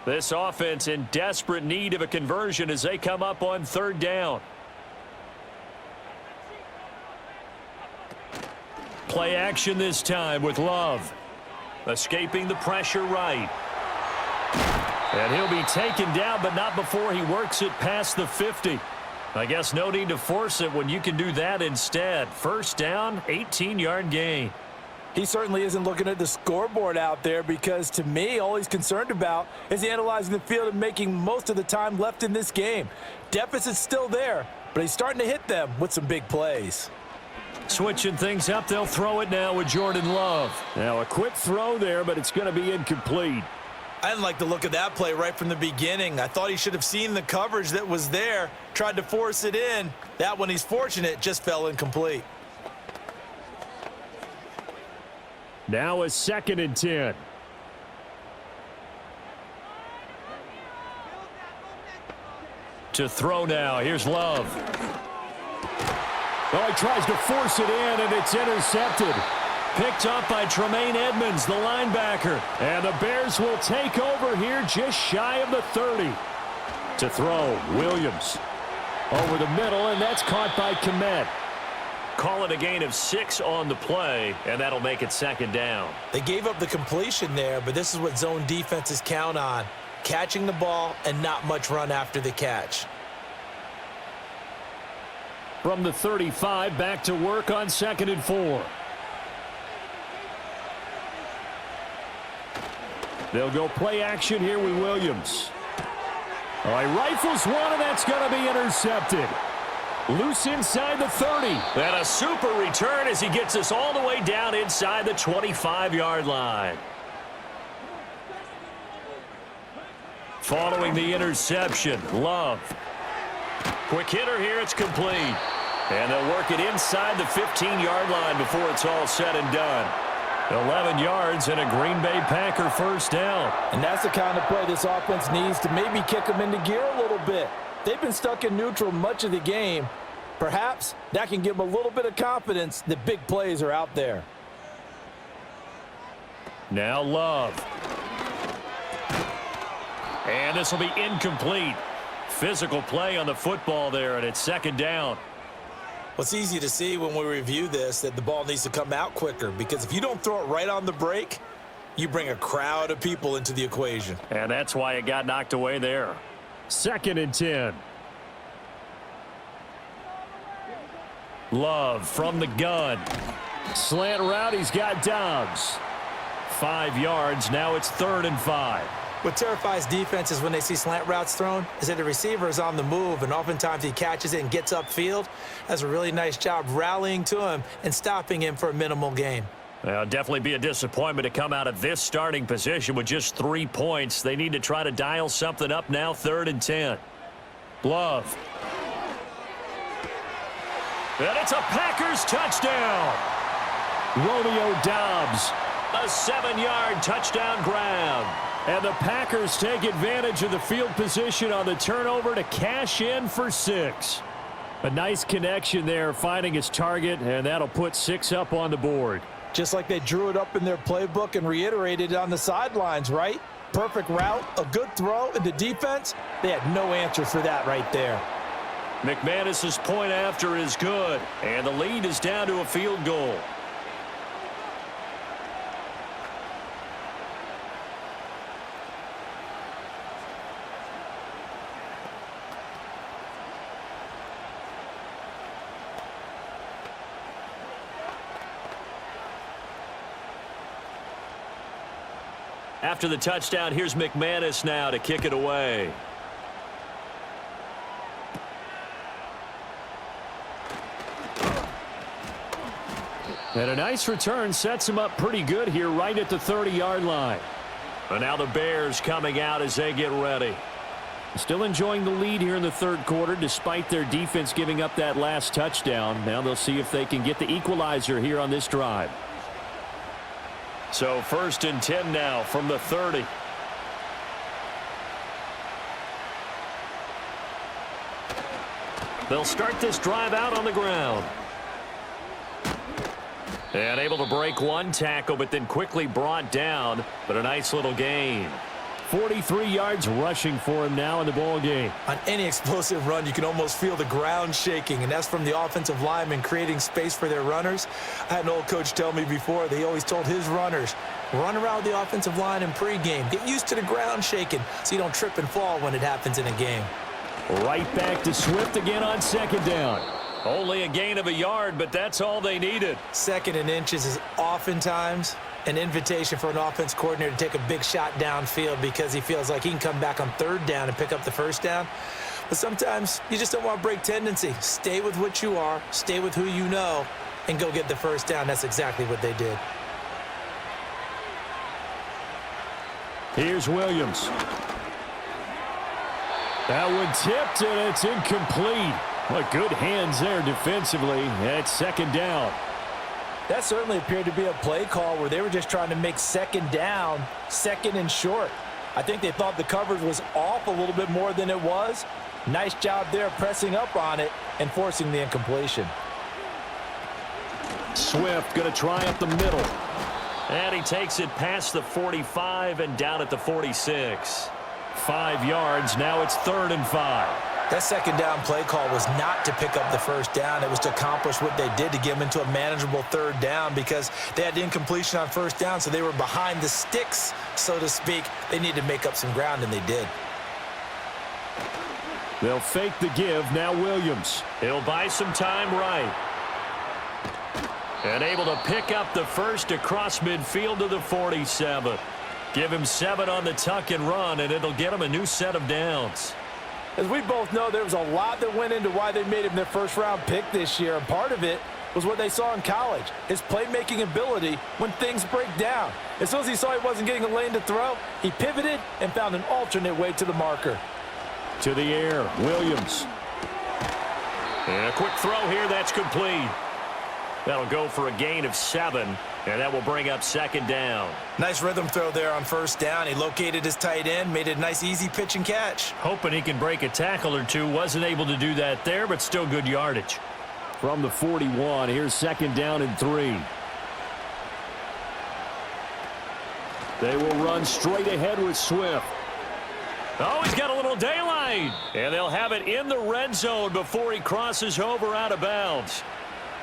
A: This offense in desperate need of a conversion as they come up on 3rd down. Play action this time with Love. Escaping the pressure right. And he'll be taken down, but not before he works it past the 50. I guess no need to force it when you can do that instead. 1st down, 18-yard gain.
B: He certainly isn't looking at the scoreboard out there because, to me, all he's concerned about is analyzing the field and making most of the time left in this game. Deficit's still there, but he's starting to hit them with some big plays.
A: Switching things up, they'll throw it now with Jordan Love. Now a quick throw there, but it's going to be incomplete.
C: I didn't like the look of that play right from the beginning. I thought he should have seen the coverage that was there, tried to force it in. That one, he's fortunate, just fell incomplete.
A: Now a 2nd and 10. To throw now, here's Love. Oh, he tries to force it in, and it's intercepted. Picked up by Tremaine Edmonds, the linebacker. And the Bears will take over here just shy of the 30. To throw, Williams. Over the middle, and that's caught by Komet. Call it a gain of 6 on the play, and that'll make it 2nd down.
C: They gave up the completion there, but this is what zone defenses count on. Catching the ball and not much run after the catch.
A: From the 35, back to work on 2nd and 4. They'll go play action here with Williams. He rifles one, and that's going to be intercepted. Loose inside the 30. And a super return as he gets us all the way down inside the 25-yard line. Following the interception, Love. Quick hitter here, it's complete. And they'll work it inside the 15-yard line before it's all said and done. 11 yards and a Green Bay Packer first down.
B: And that's the kind of play this offense needs to maybe kick them into gear a little bit. They've been stuck in neutral much of the game. Perhaps that can give them a little bit of confidence that big plays are out there.
A: Now Love. And this will be incomplete. Physical play on the football there, and it's second down.
C: Well, it's easy to see when we review this that the ball needs to come out quicker, because if you don't throw it right on the break, you bring a crowd of people into the equation.
A: And that's why it got knocked away there. 2nd and 10. Love from the gun. Slant route, he's got Dobbs. 5 yards, now it's 3rd and 5.
C: What terrifies defenses when they see slant routes thrown is that the receiver is on the move, and oftentimes he catches it and gets upfield. Does a really nice job rallying to him and stopping him for a minimal gain.
A: Well, definitely be a disappointment to come out of this starting position with just 3 points. They need to try to dial something up now, 3rd and 10. Love. And it's a Packers touchdown. Romeo Dobbs, a 7-yard touchdown grab. And the Packers take advantage of the field position on the turnover to cash in for 6. A nice connection there, finding his target, and that'll put 6 up on the board.
B: Just like they drew it up in their playbook and reiterated it on the sidelines, right? Perfect route, a good throw, and the defense, they had no answer for that right there.
A: McManus's point after is good, and the lead is down to a field goal. After the touchdown, here's McManus now to kick it away. And a nice return sets him up pretty good here right at the 30-yard line. And now the Bears coming out as they get ready. Still enjoying the lead here in the 3rd quarter despite their defense giving up that last touchdown. Now they'll see if they can get the equalizer here on this drive. So 1st and 10 now from the 30. They'll start this drive out on the ground. And able to break one tackle, but then quickly brought down. But a nice little gain. 43 yards rushing for him now in the ball game.
C: On any explosive run, you can almost feel the ground shaking, and that's from the offensive linemen creating space for their runners. I had an old coach tell me before, they always told his runners, run around the offensive line in pregame. Get used to the ground shaking so you don't trip and fall when it happens in a game.
A: Right back to Swift again on 2nd down. Only a gain of a yard, but that's all they needed.
C: 2nd and inches is oftentimes an invitation for an offense coordinator to take a big shot downfield because he feels like he can come back on 3rd down and pick up the 1st down. But sometimes you just don't want to break tendency. Stay with what you are, stay with who you know, and go get the 1st down. That's exactly what they did.
A: Here's Williams. That one tipped, and it's incomplete. What good hands there defensively. It's 2nd down.
B: That certainly appeared to be a play call where they were just trying to make 2nd down, 2nd and short. I think they thought the coverage was off a little bit more than it was. Nice job there pressing up on it and forcing the incompletion.
A: Swift going to try up the middle. And he takes it past the 45 and down at the 46. 5 yards, now it's 3rd and 5.
C: That 2nd down play call was not to pick up the 1st down. It was to accomplish what they did to get them into a manageable 3rd down because they had incompletion on 1st down, so they were behind the sticks, so to speak. They needed to make up some ground, and they did.
A: They'll fake the give. Now Williams. He'll buy some time right. And able to pick up the 1st across midfield to the 47. Give him 7 on the tuck and run, and it'll get him a new set of downs.
B: As we both know, there was a lot that went into why they made him their first-round pick this year, and part of it was what they saw in college, his playmaking ability when things break down. As soon as he saw he wasn't getting a lane to throw, he pivoted and found an alternate way to the marker.
A: To the air, Williams. And a quick throw here, that's complete. That'll go for a gain of 7, and that will bring up second down.
C: Nice rhythm throw there on first down. He located his tight end, made it a nice easy pitch and catch.
A: Hoping he can break a tackle or two. Wasn't able to do that there, but still good yardage. From the 41, here's second down and 3. They will run straight ahead with Swift. Oh, he's got a little daylight. And they'll have it in the red zone before he crosses over out of bounds.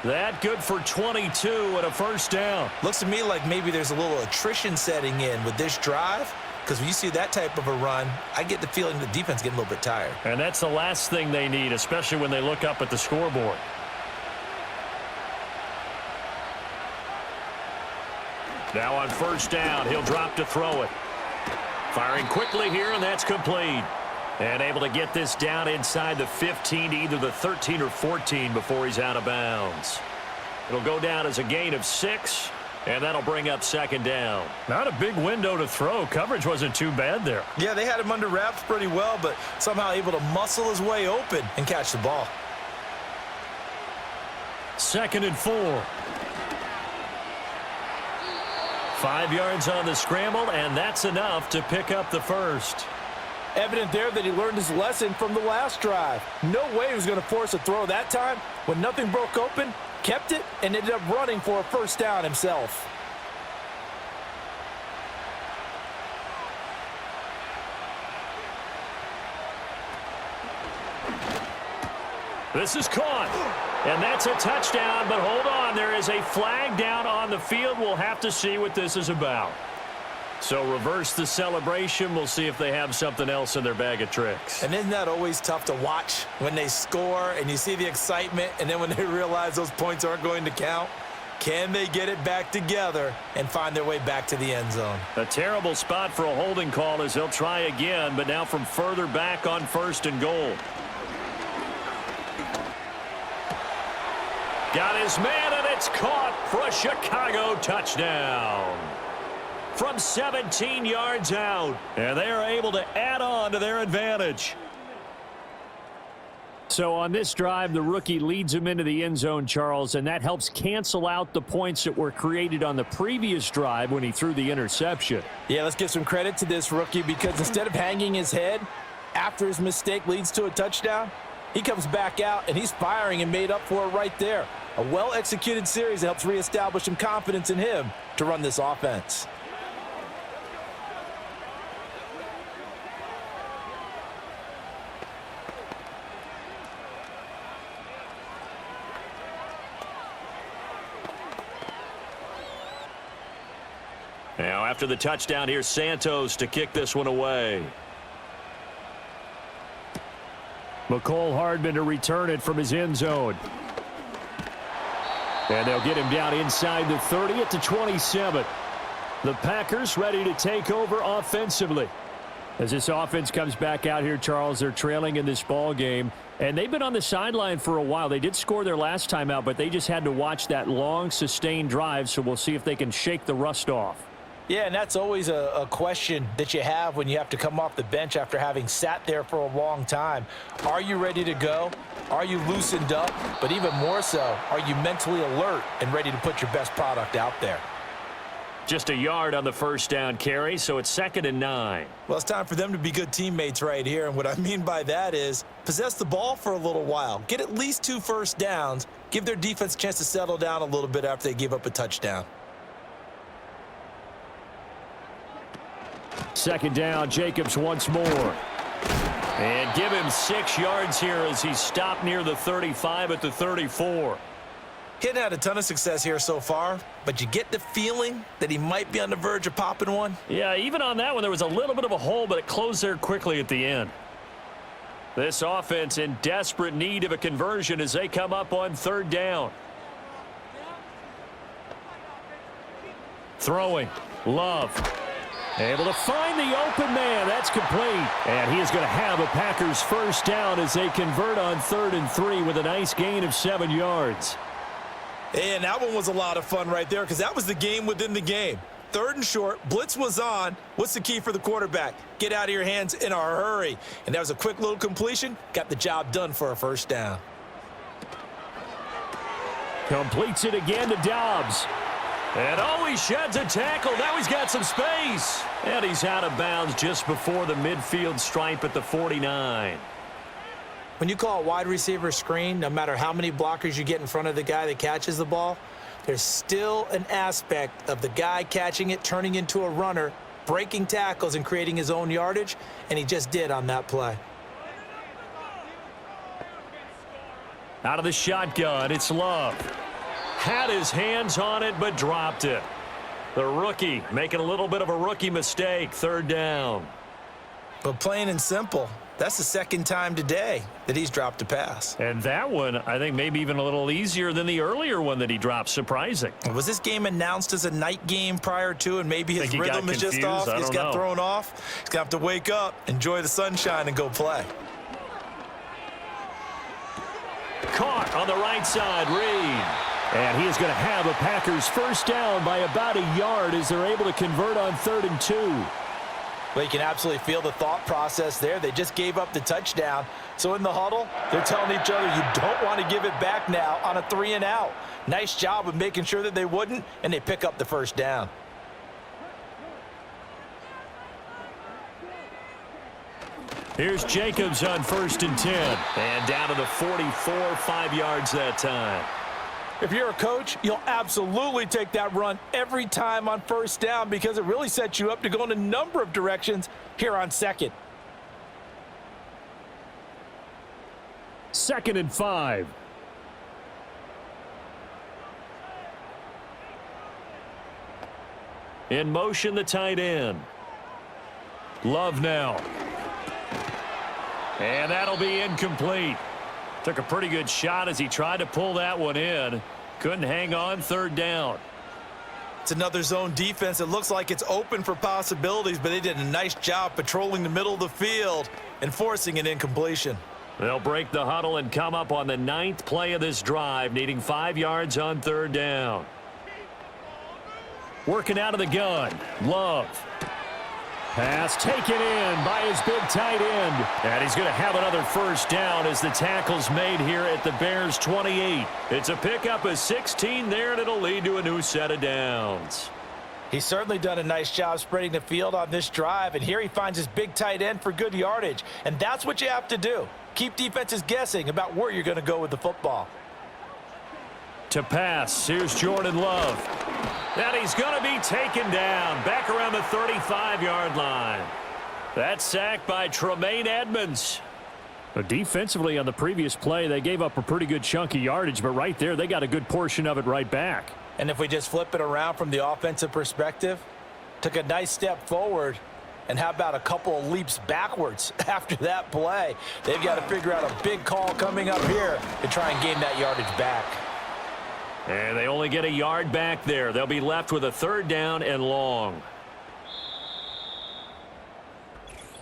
A: That good for 22 and a first down.
C: Looks to me like maybe there's a little attrition setting in with this drive, because when you see that type of a run, I get the feeling the defense getting a little bit tired.
A: And that's the last thing they need, especially when they look up at the scoreboard. Now on first down, he'll drop to throw it. Firing quickly here, and that's complete. And able to get this down inside the 15 to either the 13 or 14 before he's out of bounds. It'll go down as a gain of 6, and that'll bring up second down. Not a big window to throw. Coverage wasn't too bad there.
C: Yeah, they had him under wraps pretty well, but somehow able to muscle his way open and catch the ball.
A: Second and 4. 5 yards on the scramble, and that's enough to pick up the first.
B: Evident there that he learned his lesson from the last drive. No way he was going to force a throw that time. When nothing broke open, kept it, and ended up running for a first down himself.
A: This is caught. And that's a touchdown, but hold on. There is a flag down on the field. We'll have to see what this is about. So reverse the celebration. We'll see if they have something else in their bag of tricks.
C: And isn't that always tough to watch when they score and you see the excitement, and then when they realize those points aren't going to count? Can they get it back together and find their way back to the end zone?
A: A terrible spot for a holding call as they'll try again, but now from further back on first and goal. Got his man, and it's caught for a Chicago touchdown. From 17 yards out, and they are able to add on to their advantage. So on this drive, the rookie leads him into the end zone, Charles, and that helps cancel out the points that were created on the previous drive when he threw the interception.
B: Yeah, let's give some credit to this rookie, because instead of hanging his head after his mistake leads to a touchdown, he comes back out and he's firing and made up for it right there. A well-executed series that helps reestablish some confidence in him to run this offense.
A: Now after the touchdown, here's Santos to kick this one away. McCole Hardman to return it from his end zone. And they'll get him down inside the 30 at the 27. The Packers ready to take over offensively. As this offense comes back out here, Charles, they're trailing in this ball game. And they've been on the sideline for a while. They did score their last time out, but they just had to watch that long, sustained drive, so we'll see if they can shake the rust off.
B: Yeah, and that's always a question that you have when you have to come off the bench after having sat there for a long time. Are you ready to go? Are you loosened up? But even more so, are you mentally alert and ready to put your best product out there?
A: Just a yard on the first down carry, so it's 2nd and 9.
C: Well, it's time for them to be good teammates right here, and what I mean by that is possess the ball for a little while. Get at least 2 first downs. Give their defense a chance to settle down a little bit after they give up a touchdown.
A: 2nd down, Jacobs once more. And give him 6 yards here as he stopped near the 35 at the 34.
C: He hadn't had a ton of success here so far, but you get the feeling that he might be on the verge of popping one.
A: Yeah, even on that one, there was a little bit of a hole, but it closed there quickly at the end. This offense in desperate need of a conversion as they come up on 3rd down. Throwing. Love. Able to find the open man. That's complete. And he is going to have a Packers first down as they convert on 3rd and 3 with a nice gain of 7 yards.
C: And that one was a lot of fun right there because that was the game within the game. 3rd and short, blitz was on. What's the key for the quarterback? Get out of your hands in a hurry. And that was a quick little completion. Got the job done for a first down.
A: Completes it again to Dobbs. And he sheds a tackle. Now he's got some space. And he's out of bounds just before the midfield stripe at the 49.
C: When you call a wide receiver screen, no matter how many blockers you get in front of the guy that catches the ball, there's still an aspect of the guy catching it, turning into a runner, breaking tackles and creating his own yardage, and he just did on that play.
A: Out of the shotgun, it's Love. Had his hands on it, but dropped it. The rookie making a little bit of a rookie mistake, 3rd down.
C: But plain and simple, that's the 2nd time today that he's dropped a pass.
A: And that one, I think, maybe even a little easier than the earlier one that he dropped. Surprising.
C: Was this game announced as a night game prior to, and maybe his rhythm is just off? He's got thrown off. He's going to have to wake up, enjoy the sunshine, and go play.
A: Caught on the right side, Reed. And he is going to have a Packers first down by about a yard as they're able to convert on 3rd and 2.
B: Well, you can absolutely feel the thought process there. They just gave up the touchdown. So in the huddle, they're telling each other, you don't want to give it back now on a 3 and out. Nice job of making sure that they wouldn't, and they pick up the first down.
A: Here's Jacobs on 1st and 10. And down to the 44, 5 yards that time.
B: If you're a coach, you'll absolutely take that run every time on first down because it really sets you up to go in a number of directions here on 2nd.
A: 2nd and 5. In motion, the tight end. Love now. And that'll be incomplete. Took a pretty good shot as he tried to pull that one in. Couldn't hang on, 3rd down.
C: It's another zone defense. It looks like it's open for possibilities, but they did a nice job patrolling the middle of the field and forcing an incompletion.
A: They'll break the huddle and come up on the 9th play of this drive, needing 5 yards on 3rd down. Working out of the gun. Love. Pass taken in by his big tight end. And he's going to have another first down as the tackle's made here at the Bears' 28. It's a pickup of 16 there, and it'll lead to a new set of downs.
B: He's certainly done a nice job spreading the field on this drive, and here he finds his big tight end for good yardage. And that's what you have to do. Keep defenses guessing about where you're going to go with the football.
A: To pass, here's Jordan Love. And he's going to be taken down back around the 35-yard line. That's sacked by Tremaine Edmonds. But defensively on the previous play, they gave up a pretty good chunk of yardage, but right there, they got a good portion of it right back.
B: And if we just flip it around from the offensive perspective, took a nice step forward, and how about a couple of leaps backwards after that play? They've got to figure out a big call coming up here to try and gain that yardage back.
A: And they only get a yard back there. They'll be left with a 3rd down and long.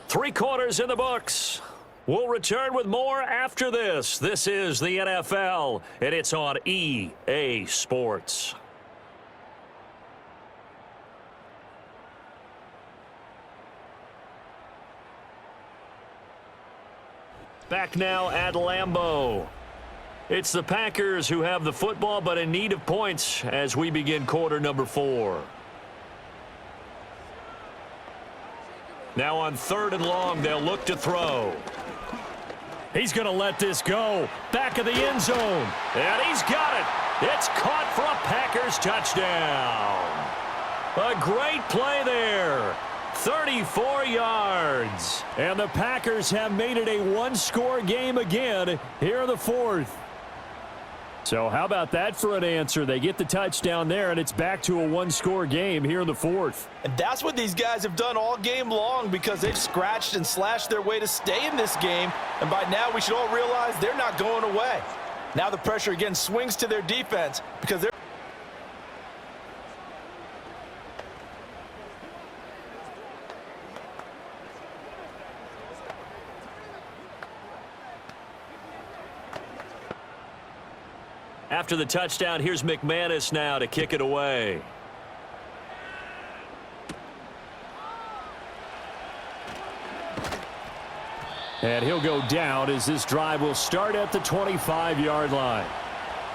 A: 3 quarters in the books. We'll return with more after this. This is the NFL, and it's on EA Sports. Back now at Lambeau. It's the Packers who have the football, but in need of points as we begin quarter number 4. Now on 3rd and long, they'll look to throw. He's going to let this go. Back of the end zone. And he's got it. It's caught for a Packers touchdown. A great play there. 34 yards. And the Packers have made it a one-score game again here in the 4th. So how about that for an answer? They get the touchdown there, and it's back to a one-score game here in the 4th.
B: And that's what these guys have done all game long because they've scratched and slashed their way to stay in this game. And by now, we should all realize they're not going away. Now the pressure again swings to their defense because they're
A: After the touchdown, here's McManus now to kick it away. And he'll go down as this drive will start at the 25-yard line.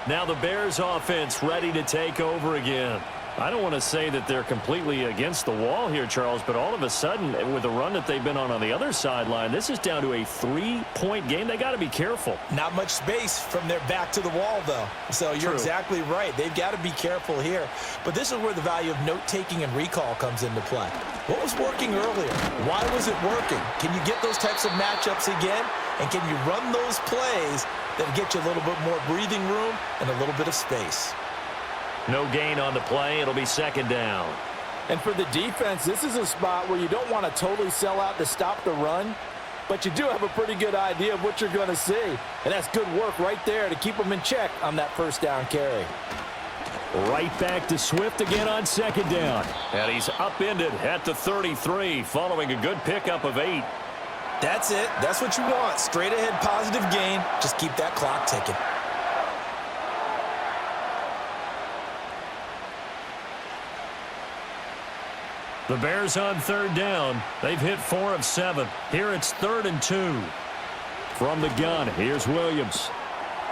A: Now the Bears offense ready to take over again. I don't want to say that they're completely against the wall here, Charles, but all of a sudden, with the run that they've been on the other sideline, this is down to a 3-point game. They got to be careful.
C: Not much space from their back to the wall, though. So you're exactly right. They've got to be careful here. But this is where the value of note-taking and recall comes into play. What was working earlier? Why was it working? Can you get those types of matchups again? And can you run those plays that get you a little bit more breathing room and a little bit of space?
A: No gain on the play. It'll be second down.
B: And for the defense, this is a spot where you don't want to totally sell out to stop the run, but you do have a pretty good idea of what you're going to see. And that's good work right there to keep them in check on that first down carry.
A: Right back to Swift again on second down. And he's upended at the 33 following a good pickup of 8.
C: That's it. That's what you want. Straight ahead positive gain. Just keep that clock ticking.
A: The Bears on third down. They've hit 4 of 7. Here it's 3rd and 2. From the gun, here's Williams.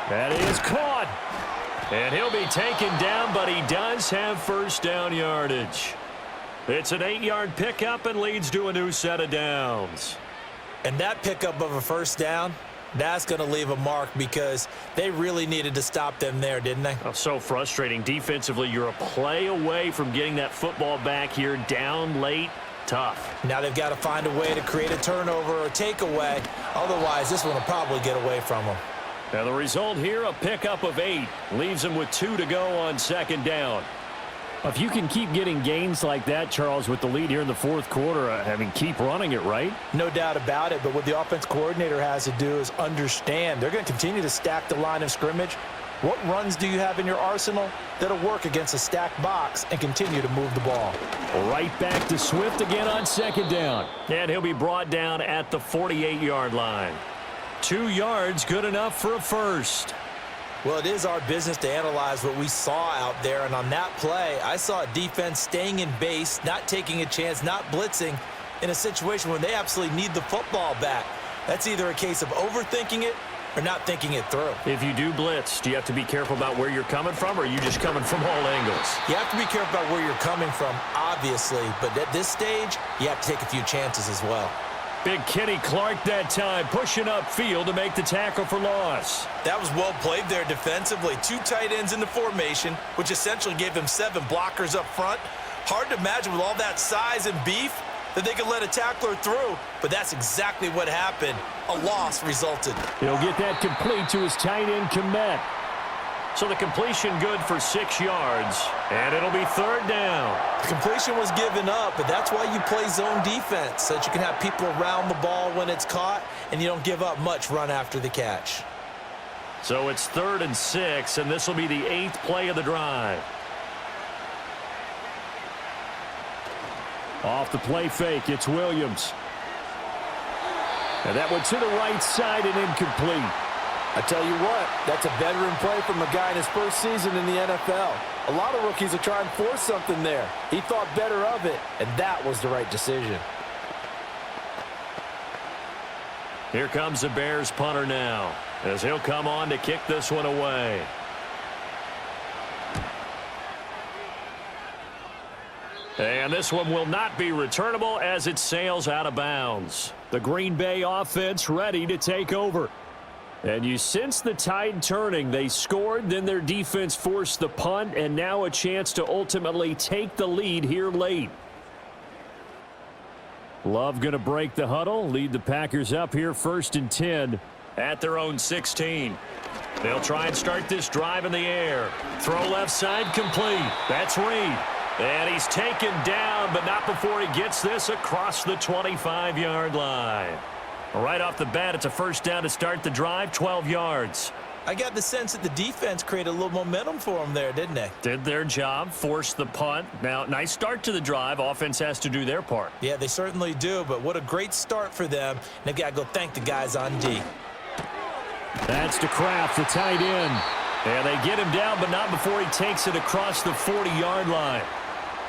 A: That is caught. And he'll be taken down, but he does have first down yardage. It's an 8-yard pickup and leads to a new set of downs.
C: And that pickup of a first down, that's going to leave a mark because they really needed to stop them there, didn't they?
A: Oh, so frustrating. Defensively, you're a play away from getting that football back here down late. Tough.
C: Now they've got to find a way to create a turnover or a takeaway. Otherwise, this one will probably get away from them.
A: Now the result here, a pickup of 8. Leaves them with 2 to go on second down. If you can keep getting gains like that, Charles, with the lead here in the fourth quarter, I mean, keep running it, right?
C: No doubt about it, but what the offense coordinator has to do is understand they're going to continue to stack the line of scrimmage. What runs do you have in your arsenal that'll work against a stacked box and continue to move the ball?
A: Right back to Swift again on second down. And he'll be brought down at the 48-yard line. 2 yards, good enough for a first.
C: Well, it is our business to analyze what we saw out there, and on that play, I saw a defense staying in base, not taking a chance, not blitzing in a situation where they absolutely need the football back. That's either a case of overthinking it or not thinking it through.
A: If you do blitz, do you have to be careful about where you're coming from, or are you just coming from all angles?
C: You have to be careful about where you're coming from, obviously, but at this stage, you have to take a few chances as well.
A: Big Kenny Clark that time, pushing upfield to make the tackle for loss.
C: That was well played there defensively. 2 tight ends in the formation, which essentially gave them 7 blockers up front. Hard to imagine with all that size and beef that they could let a tackler through, but that's exactly what happened. A loss resulted.
A: He'll get that complete to his tight end, Komet. So the completion good for 6 yards, and it'll be third down.
C: The completion was given up, but that's why you play zone defense, so that you can have people around the ball when it's caught, and you don't give up much run after the catch.
A: So it's 3rd and 6, and this will be the 8th play of the drive. Off the play fake, it's Williams. And that one to the right side and incomplete.
B: I tell you what, that's a veteran play from a guy in his first season in the NFL. A lot of rookies are trying to force something there. He thought better of it, and that was the right decision.
A: Here comes the Bears punter now, as he'll come on to kick this one away. And this one will not be returnable as it sails out of bounds. The Green Bay offense ready to take over. And you sense the tide turning. They scored, then their defense forced the punt, and now a chance to ultimately take the lead here late. Love going to break the huddle, lead the Packers up here 1st and 10 at their own 16. They'll try and start this drive in the air. Throw left side complete. That's Reed. And he's taken down, but not before he gets this across the 25-yard line. Right off the bat, it's a first down to start the drive, 12 yards.
C: I got the sense that the defense created a little momentum for them there, didn't they?
A: Did their job, forced the punt. Now, nice start to the drive. Offense has to do their part.
C: Yeah, they certainly do, but what a great start for them. They've got to go thank the guys on D.
A: That's to Kraft, the tight end. And they get him down, but not before he takes it across the 40-yard line.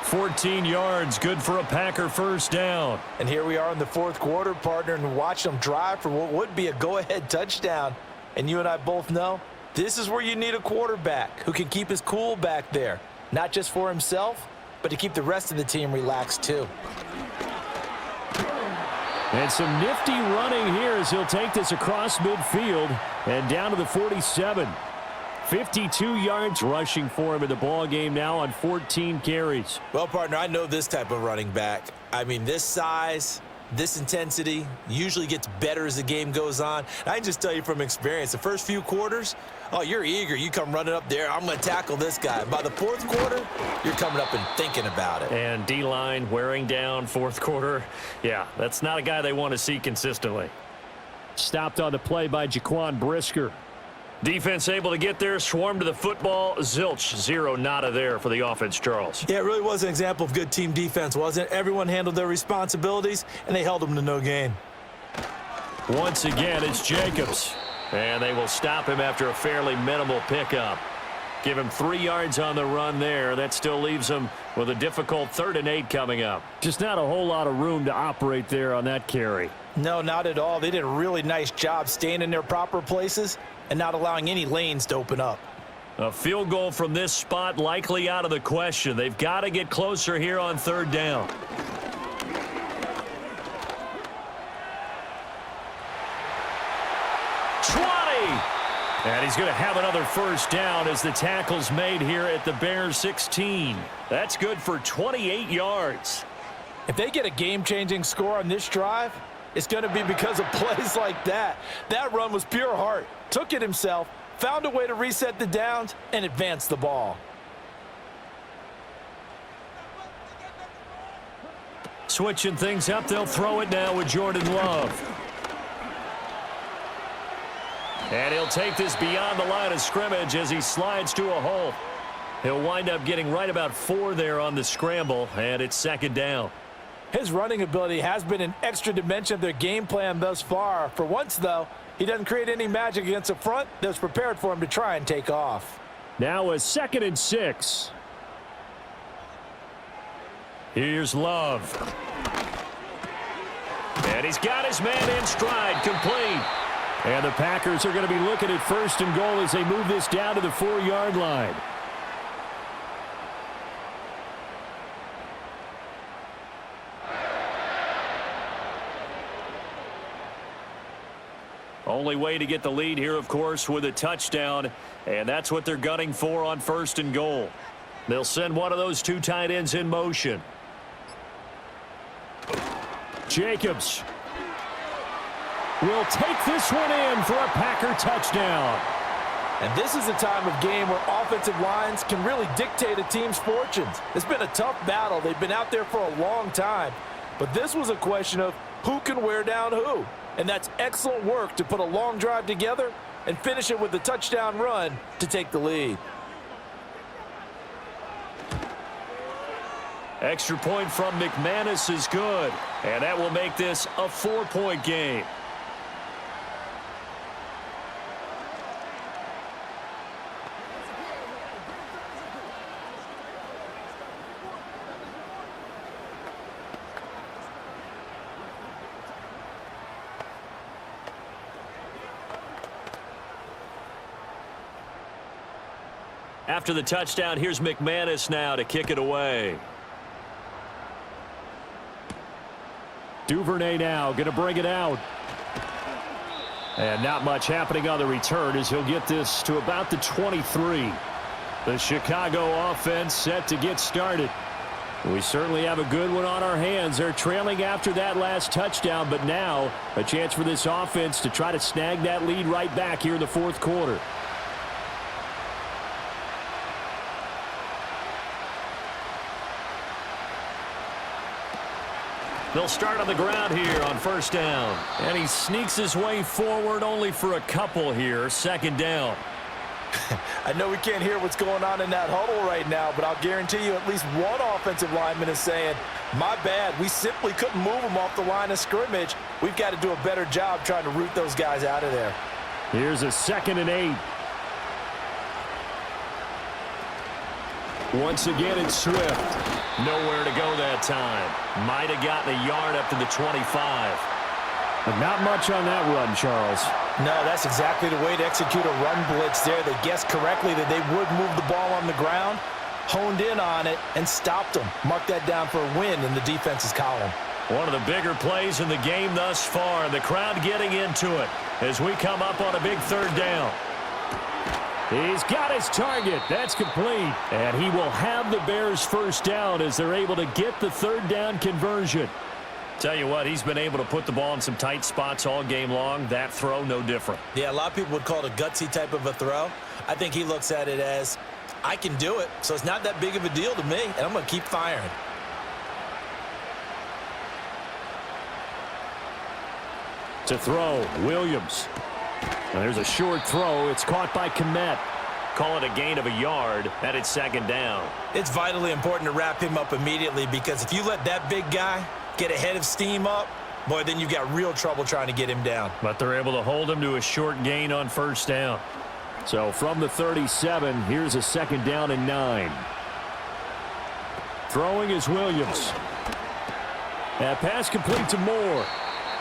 A: 14 yards, good for a Packer first down.
B: And here we are in the fourth quarter, partner, and watch them drive for what would be a go-ahead touchdown. And you and I both know this is where you need a quarterback who can keep his cool back there, not just for himself, but to keep the rest of the team relaxed too.
A: And some nifty running here as he'll take this across midfield and down to the 47. 52 yards rushing for him in the ball game now on 14 carries.
C: Well, partner, I know this type of running back. I mean, this size, this intensity usually gets better as the game goes on. And I can just tell you from experience, the first few quarters, oh, you're eager. You come running up there, I'm going to tackle this guy. By the fourth quarter, you're coming up and thinking about it.
A: And D-line wearing down fourth quarter. Yeah, that's not a guy they want to see consistently. Stopped on the play by Jaquan Brisker. Defense able to get there, swarm to the football. Zilch, zero nada there for the offense, Charles.
C: Yeah, it really was an example of good team defense, wasn't it? Everyone handled their responsibilities, and they held them to no gain.
A: Once again, it's Jacobs. And they will stop him after a fairly minimal pickup. Give him 3 yards on the run there. That still leaves him with a difficult 3rd and 8 coming up. Just not a whole lot of room to operate there on that carry.
B: No, not at all. They did a really nice job staying in their proper places and not allowing any lanes to open up.
A: A field goal from this spot likely out of the question. They've got to get closer here on 3rd down. And he's going to have another first down as the tackle's made here at the Bears 16. That's good for 28 yards.
B: If they get a game-changing score on this drive, it's going to be because of plays like that. That run was pure heart. Took it himself, found a way to reset the downs, and advance the ball.
A: Switching things up, they'll throw it now with Jordan Love. And he'll take this beyond the line of scrimmage as he slides to a hole. He'll wind up getting right about 4 there on the scramble, and it's 2nd down.
B: His running ability has been an extra dimension of their game plan thus far. For once, though, he doesn't create any magic against the front that was prepared for him to try and take off.
A: Now a 2nd and 6. Here's Love. And he's got his man in stride, complete. And the Packers are going to be looking at 1st and goal as they move this down to the 4-yard line. Only way to get the lead here, of course, with a touchdown. And that's what they're gunning for on 1st and goal. They'll send one of those 2 tight ends in motion. Jacobs will take this one in for a Packer touchdown.
B: And this is a time of game where offensive lines can really dictate a team's fortunes. It's been a tough battle. They've been out there for a long time. But this was a question of who can wear down who. And that's excellent work to put a long drive together and finish it with a touchdown run to take the lead.
A: Extra point from McManus is good. And that will make this a 4-point game. After the touchdown, here's McManus now to kick it away. Duvernay now going to bring it out. And not much happening on the return as he'll get this to about the 23. The Chicago offense set to get started. We certainly have a good one on our hands. They're trailing after that last touchdown, but now a chance for this offense to try to snag that lead right back here in the 4th quarter. They'll start on the ground here on 1st down. And he sneaks his way forward only for a couple here. 2nd down.
B: I know we can't hear what's going on in that huddle right now, but I'll guarantee you at least one offensive lineman is saying, my bad, we simply couldn't move them off the line of scrimmage. We've got to do a better job trying to root those guys out of there.
A: Here's a 2nd and 8. Once again, it's Swift. Nowhere to go that time. Might have gotten a yard up to the 25.
B: But not much on that run, Charles. No, that's exactly the way to execute a run blitz there. They guessed correctly that they would move the ball on the ground, honed in on it, and stopped them. Mark that down for a win in the defense's column.
A: One of the bigger plays in the game thus far. The crowd getting into it as we come up on a big third down. He's got his target. That's complete. And he will have the Bears first down as they're able to get the third down conversion. Tell you what, he's been able to put the ball in some tight spots all game long. That throw, no different.
C: Yeah, a lot of people would call it a gutsy type of a throw. I think he looks at it as, I can do it, so it's not that big of a deal to me, and I'm going to keep firing.
A: To throw, Williams. And there's a short throw. It's caught by Kmet. Call it a gain of a yard. That is second down.
C: It's vitally important to wrap him up immediately because if you let that big guy get ahead of steam up, boy, then you've got real trouble trying to get him down.
A: But they're able to hold him to a short gain on first down. So from the 37, here's a second down and 9. Throwing is Williams. That pass complete to Moore.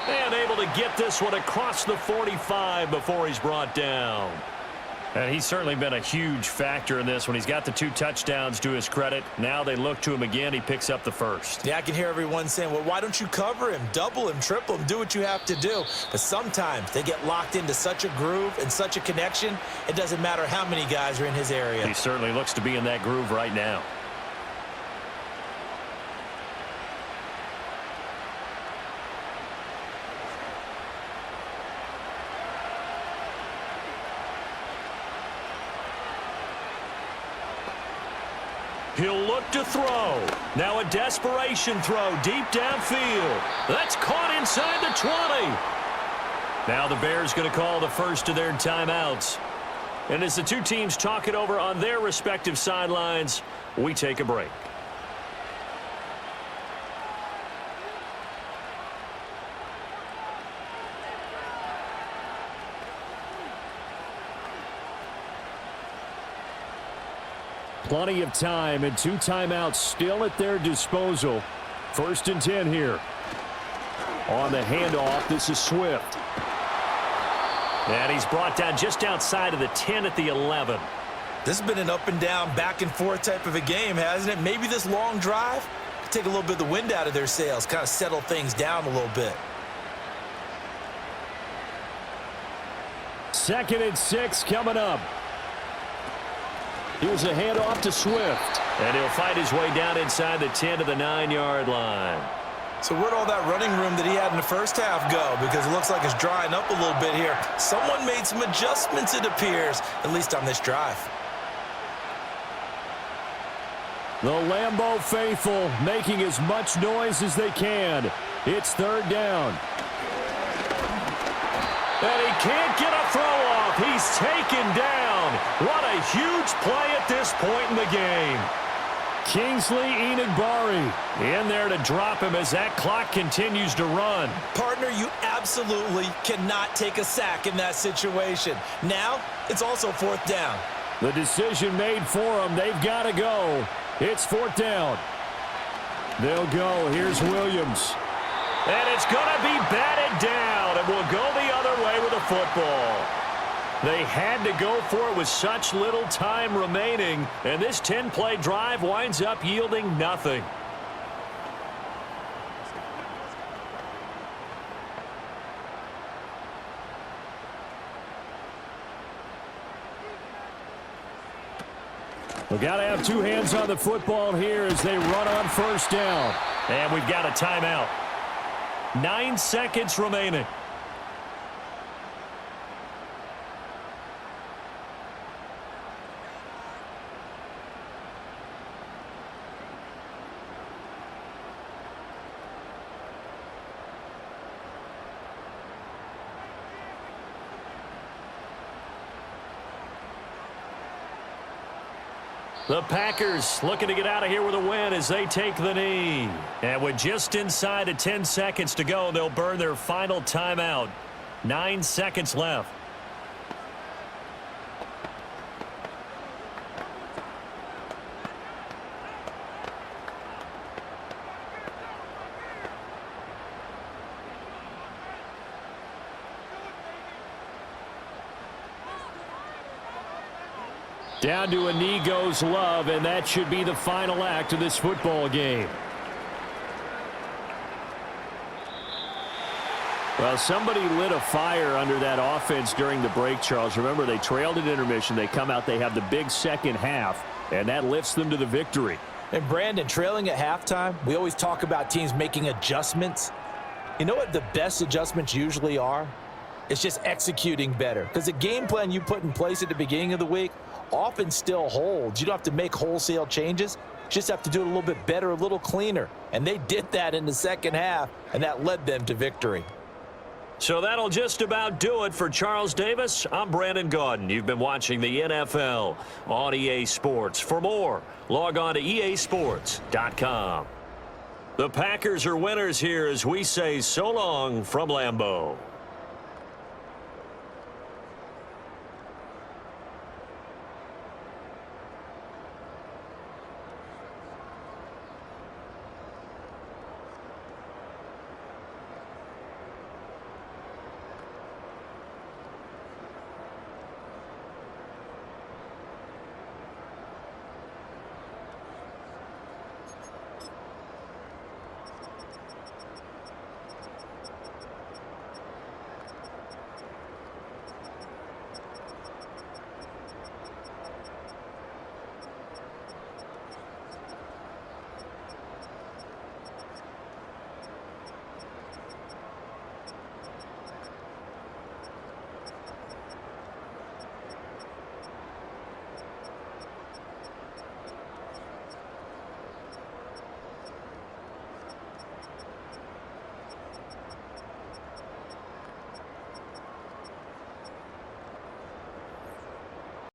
A: And able to get this one across the 45 before he's brought down. And he's certainly been a huge factor in this when he's got the 2 touchdowns to his credit. Now they look to him again. He picks up the first.
C: Yeah, I can hear everyone saying, well, why don't you cover him, double him, triple him, do what you have to do. But sometimes they get locked into such a groove and such a connection, it doesn't matter how many guys are in his area.
A: He certainly looks to be in that groove right now. He'll look to throw. Now a desperation throw deep downfield. That's caught inside the 20. Now the Bears going to call the first of their timeouts. And as the two teams talk it over on their respective sidelines, we take a break. Plenty of time and 2 timeouts still at their disposal. 1st and 10 here. On the handoff, this is Swift. And he's brought down just outside of the 10 at the 11.
C: This has been an up and down, back and forth type of a game, hasn't it? Maybe this long drive could take a little bit of the wind out of their sails, kind of settle things down a little bit.
A: 2nd and 6 coming up. Here's a handoff to Swift. And he'll fight his way down inside the 10 to the 9-yard line.
C: So where'd all that running room that he had in the first half go? Because it looks like it's drying up a little bit here. Someone made some adjustments, it appears, at least on this drive.
A: The Lambeau faithful making as much noise as they can. It's 3rd down. And he can't get a throw off. He's taken down. What a huge play at this point in the game. Kingsley Enagbari in there to drop him as that clock continues to run.
C: Partner, you absolutely cannot take a sack in that situation. Now, it's also 4th down.
A: The decision made for them. They've got to go. It's 4th down. They'll go. Here's Williams. And it's going to be batted down, and we'll go the other way with the football. They had to go for it with such little time remaining, and this 10-play drive winds up yielding nothing. We've got to have 2 hands on the football here as they run on 1st down. And we've got a timeout. 9 seconds remaining. The Packers looking to get out of here with a win as they take the knee. And with just inside of 10 seconds to go, they'll burn their final timeout. 9 seconds left. Down to a knee goes Love, and that should be the final act of this football game. Well, somebody lit a fire under that offense during the break, Charles. Remember, they trailed at intermission. They come out, they have the big second half, and that lifts them to the victory.
B: And Brandon, trailing at halftime, we always talk about teams making adjustments. You know what the best adjustments usually are? It's just executing better. Because the game plan you put in place at the beginning of the week often still holds. You don't have to make wholesale changes. You just have to do it a little bit better, a little cleaner. And they did that in the second half, and that led them to victory.
A: So that'll just about do it for Charles Davis. I'm Brandon Gaudin. You've been watching the NFL on EA Sports. For more, log on to easports.com. The Packers are winners here as we say so long from Lambeau.